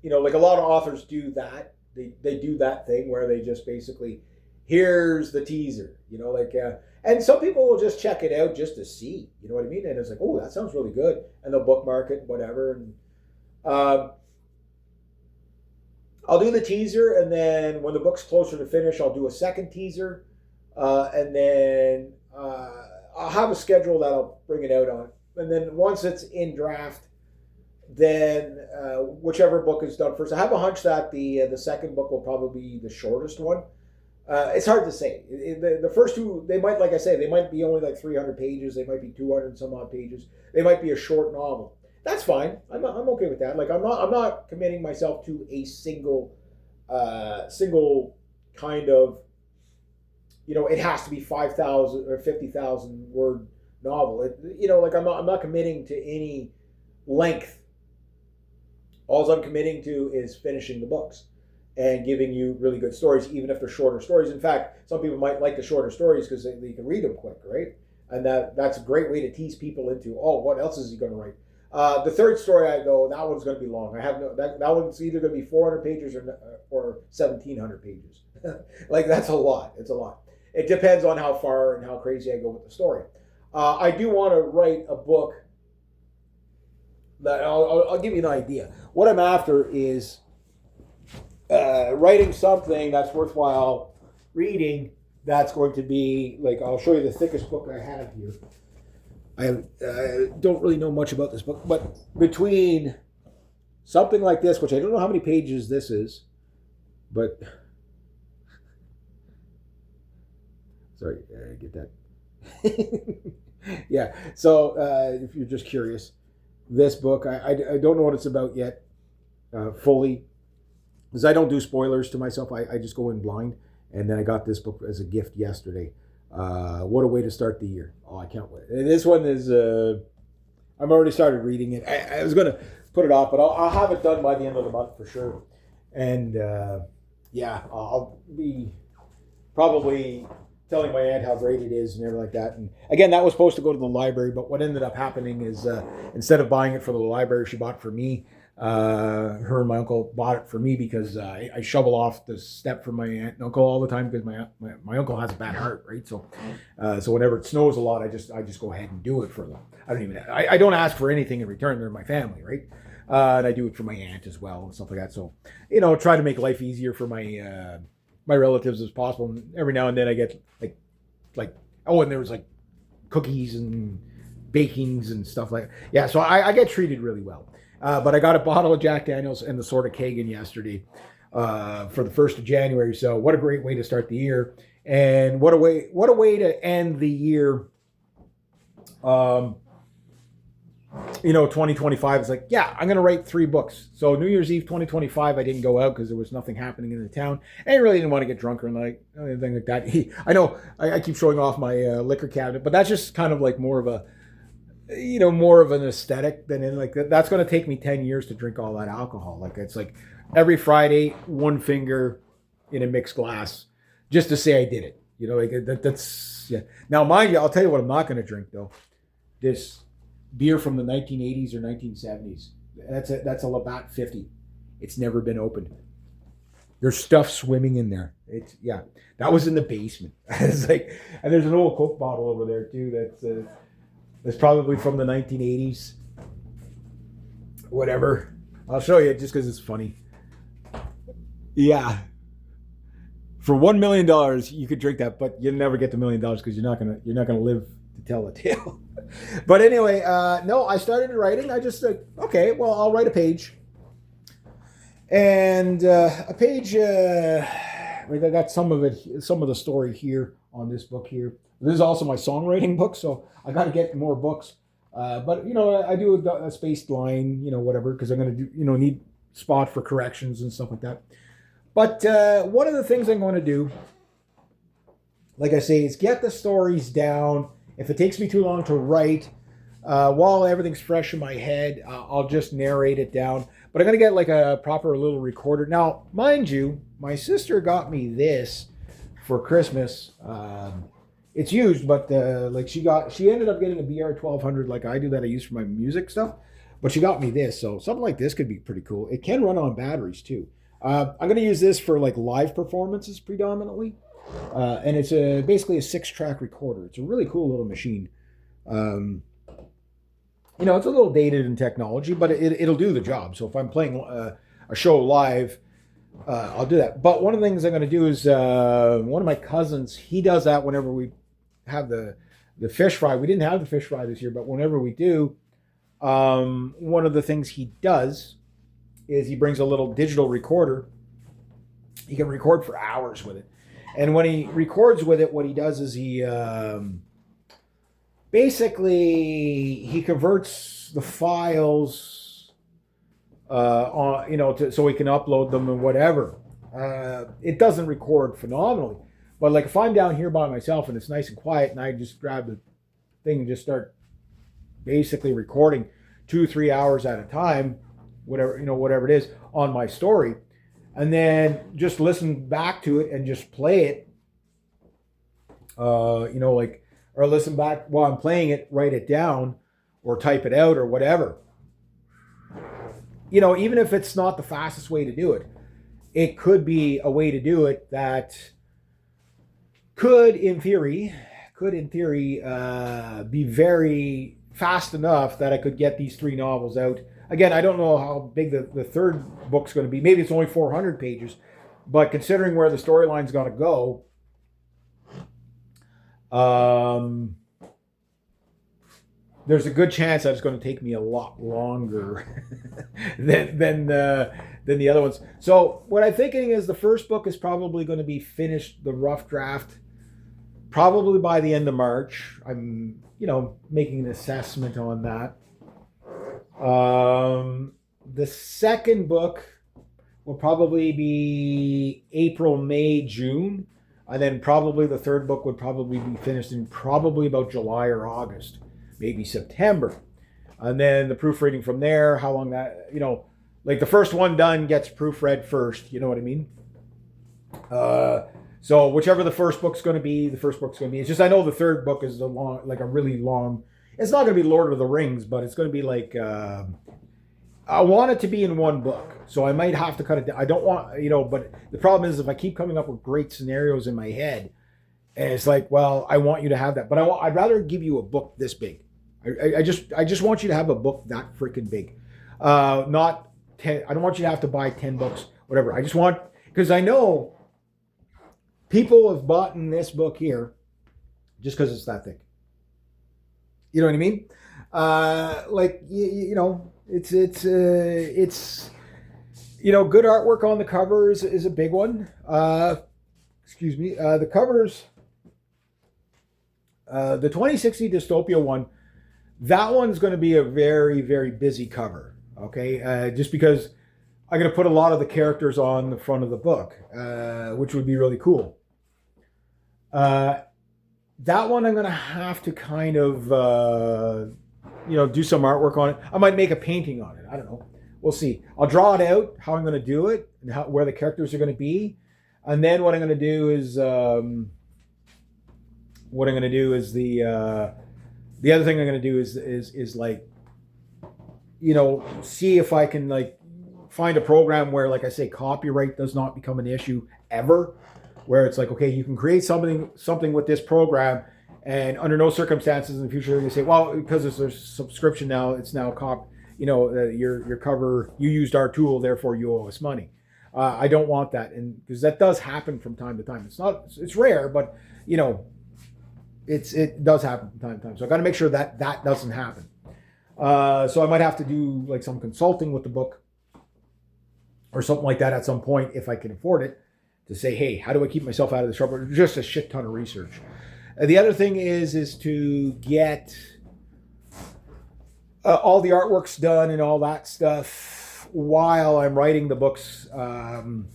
like a lot of authors do that. They do that thing where they just basically, here's the teaser, and some people will just check it out just to see, you know what I mean? And it's like, oh, that sounds really good. And they'll bookmark it, whatever. And I'll do the teaser, and then when the book's closer to finish, I'll do a second teaser. And then I'll have a schedule that I'll bring it out on, and then once it's in draft, then whichever book is done first. I have a hunch that the second book will probably be the shortest one. It's hard to say. The first two, they might, like I say, they might be only like 300 pages. They might be 200 and some odd pages. They might be a short novel. That's fine. I'm okay with that. Like I'm not committing myself to a single kind of, it has to be 5,000 or 50,000 word novel. Like I'm not committing to any length. All I'm committing to is finishing the books and giving you really good stories, even if they're shorter stories. In fact, some people might like the shorter stories because they can read them quick, right? And that's a great way to tease people into, oh, what else is he going to write? The third story, that one's going to be long. I have that one's either going to be 400 pages or 1,700 pages. Like, that's a lot. It's a lot. It depends on how far and how crazy I go with the story. I do want to write a book that I'll give you an idea. What I'm after is writing something that's worthwhile reading. That's going to be like, I'll show you the thickest book I have here. I don't really know much about this book, but between something like this, which I don't know how many pages this is, but sorry, get that. Yeah. So if you're just curious, this book, I don't know what it's about yet fully, because I don't do spoilers to myself. I just go in blind. And then I got this book as a gift yesterday. What a way to start the year. Oh, I can't wait. And this one is, I'm already started reading it. I was going to put it off, but I'll have it done by the end of the month for sure. And yeah, I'll be probably telling my aunt how great it is and everything like that. And again, that was supposed to go to the library, but what ended up happening is instead of buying it for the library, she bought it for me. Her and my uncle bought it for me because I shovel off the step for my aunt and uncle all the time because my uncle has a bad heart, right? So whenever it snows a lot, I just go ahead and do it for them. I don't ask for anything in return. They're my family, right? And I do it for my aunt as well and stuff like that. So try to make life easier for my my relatives as possible. And every now and then I get like and there was like cookies and bakings and stuff like that. Yeah, so I get treated really well. But I got a bottle of Jack Daniels and the Sword of Kagan yesterday for the 1st of January. So what a great way to start the year. And what a way to end the year. 2025 is like, yeah, I'm going to write 3 books. So New Year's Eve 2025, I didn't go out because there was nothing happening in the town. And I really didn't want to get drunk or anything like that. I know I keep showing off my liquor cabinet, but that's just kind of like more of an aesthetic than in like that's going to take me 10 years to drink all that alcohol. Like it's like every Friday, one finger in a mixed glass just to say I did it. That's yeah. Now, mind you, I'll tell you what I'm not going to drink though. This beer from the 1980s or 1970s. That's a Labatt 50. It's never been opened. There's stuff swimming in there. That was in the basement. It's like, and there's an old Coke bottle over there too. That's probably from the 1980s. Whatever. I'll show you just because it's funny. Yeah. For $1 million, you could drink that, but you'll never get the $1 million because you're not gonna live to tell the tale. But anyway, no, I started writing. I just said, okay, well, I'll write a page. And a page, I got some of the story here on this book here. This is also my songwriting book, so I got to get more books. But I do a spaced line, whatever, because I'm going to do, need spot for corrections and stuff like that. But one of the things I'm going to do, like I say, is get the stories down. If it takes me too long to write, while everything's fresh in my head, I'll just narrate it down. But I'm going to get like a proper little recorder. Now, mind you, my sister got me this for Christmas. It's used, but she ended up getting a BR1200 like I do that I use for my music stuff. But she got me this, so something like this could be pretty cool. It can run on batteries too. I'm going to use this for like live performances predominantly. And it's basically a 6-track recorder. It's a really cool little machine. It's a little dated in technology, but it'll do the job. So if I'm playing a show live, I'll do that. But one of the things I'm going to do is one of my cousins, he does that whenever we have the fish fry. We didn't have the fish fry this year, but whenever we do, one of the things he does is he brings a little digital recorder. He can record for hours with it. And when he records with it, what he does is he basically he converts the files on, so he can upload them and whatever. It doesn't record phenomenally, but like if I'm down here by myself and it's nice and quiet, and I just grab the thing and just start basically recording 2-3 hours at a time, whatever it is on my story, and then just listen back to it and just play it, or listen back while I'm playing it, write it down or type it out or whatever. Even if it's not the fastest way to do it, it could be a way to do it that could in theory, be very fast enough that I could get these 3 novels out. Again, I don't know how big the third book's going to be. Maybe it's only 400 pages, but considering where the storyline's got to go, there's a good chance that it's going to take me a lot longer than the other ones. So what I'm thinking is the first book is probably going to be finished, the rough draft, probably by the end of March. I'm, making an assessment on that. The second book will probably be April, May, June. And then probably the third book would probably be finished in probably about July or August, maybe September. And then the proofreading from there, how long that, like the first one done gets proofread first, you know what I mean? So whichever the first book's going to be, the first book's going to be. It's just I know the third book is a really long. It's not going to be Lord of the Rings, but it's going to be like I want it to be in one book, so I might have to cut it down. I don't want, but the problem is if I keep coming up with great scenarios in my head, and it's like, well, I want you to have that, but I'd rather give you a book this big. I just want you to have a book that freaking big, not 10. I don't want you to have to buy 10 books, whatever. I just want, because I know people have bought in this book here just because it's that thick. You know what I mean? It's good artwork on the covers is a big one. Excuse me. The covers, the 2060 Dystopia one, that one's going to be a very, very busy cover. Okay, just because I'm going to put a lot of the characters on the front of the book, which would be really cool. That one I'm going to have to kind of, do some artwork on it. I might make a painting on it. I don't know. We'll see. I'll draw it out, how I'm going to do it, and where the characters are going to be. And then what I'm going to do is, the other thing I'm going to do is like, see if I can like find a program where, like I say, copyright does not become an issue ever. Where it's like, okay, you can create something with this program, and under no circumstances in the future you say, well, because there's a subscription now, it's now your cover, you used our tool, therefore you owe us money. I don't want that, and because that does happen from time to time. It's rare, but it does happen from time to time. So I got to make sure that doesn't happen. So I might have to do like some consulting with the book or something like that at some point if I can afford it. To say, hey, how do I keep myself out of this trouble? Just a shit ton of research. The other thing is to get all the artworks done and all that stuff while I'm writing the books and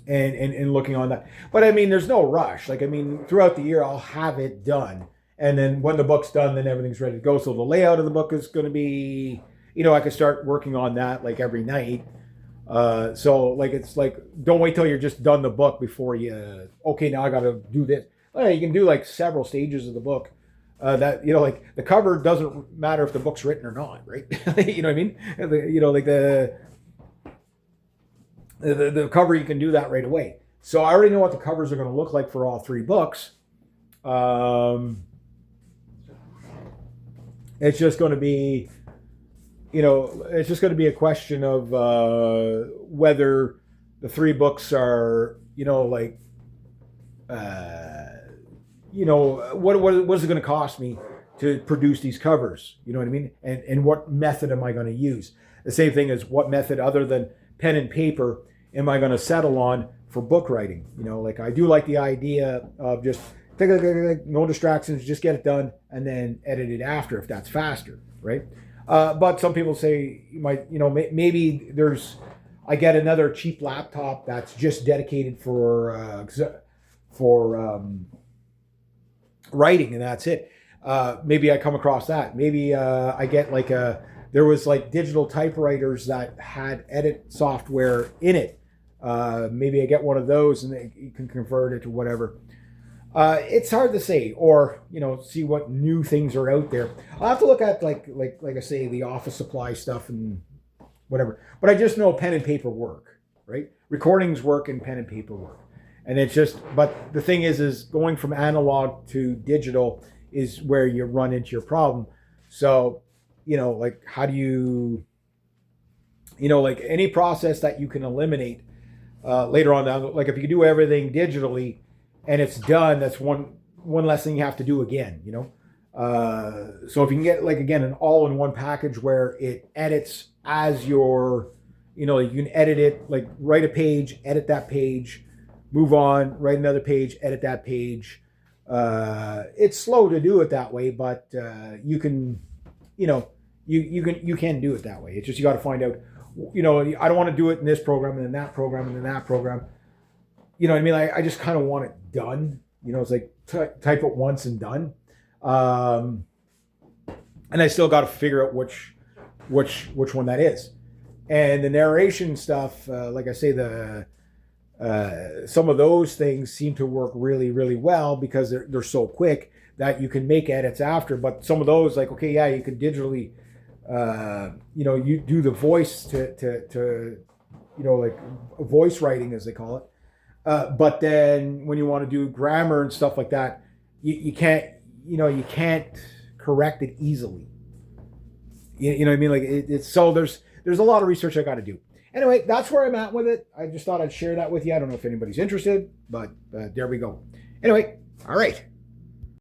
looking on that. But I mean, there's no rush. Like, I mean, throughout the year, I'll have it done. And then when the book's done, then everything's ready to go. So the layout of the book is going to be, I can start working on that like every night. So like, it's like, don't wait till you're just done the book before you, okay, now I got to do this. You can do like several stages of the book. That, like the cover doesn't matter if the book's written or not, right? You know what I mean? Like the cover, you can do that right away. So I already know what the covers are going to look like for all 3 books. It's just going to be, it's just going to be a question of whether the 3 books are, what is it going to cost me to produce these covers? You know what I mean? And what method am I going to use? The same thing as what method other than pen and paper am I going to settle on for book writing? Like I do like the idea of just no distractions, just get it done and then edit it after if that's faster, right? But some people say maybe I get another cheap laptop that's just dedicated for writing and that's it. Maybe I come across that. Maybe I get there was digital typewriters that had edit software in it. Maybe I get one of those and you can convert it to whatever. It's hard to say, or see what new things are out there. I'll have to look at like I say, the office supply stuff and whatever. But I just know pen and paper work, right? Recordings work and pen and paper work, and it's just. But the thing is going from analog to digital is where you run into your problem. So, how do you, any process that you can eliminate later on down, if you do everything digitally and it's done, that's one less thing you have to do again, so if you can get again an all-in-one package where it edits as your, you can edit it, write a page, edit that page, move on, write another page, edit that page. It's slow to do it that way, but you can, you can do it that way. It's just you got to find out. I don't want to do it in this program and then that program and then that program. You know what I mean? I just kind of want it done. It's type it once and done. And I still got to figure out which one that is. And the narration stuff, like I say, some of those things seem to work really, really well because they're so quick that you can make edits after. But some of those, you can digitally, you do the voice to voice writing as they call it. But then when you want to do grammar and stuff like that, you can't correct it easily. You know what I mean? It's so there's a lot of research I got to do. Anyway, that's where I'm at with it. I just thought I'd share that with you. I don't know if anybody's interested, but there we go. Anyway, all right.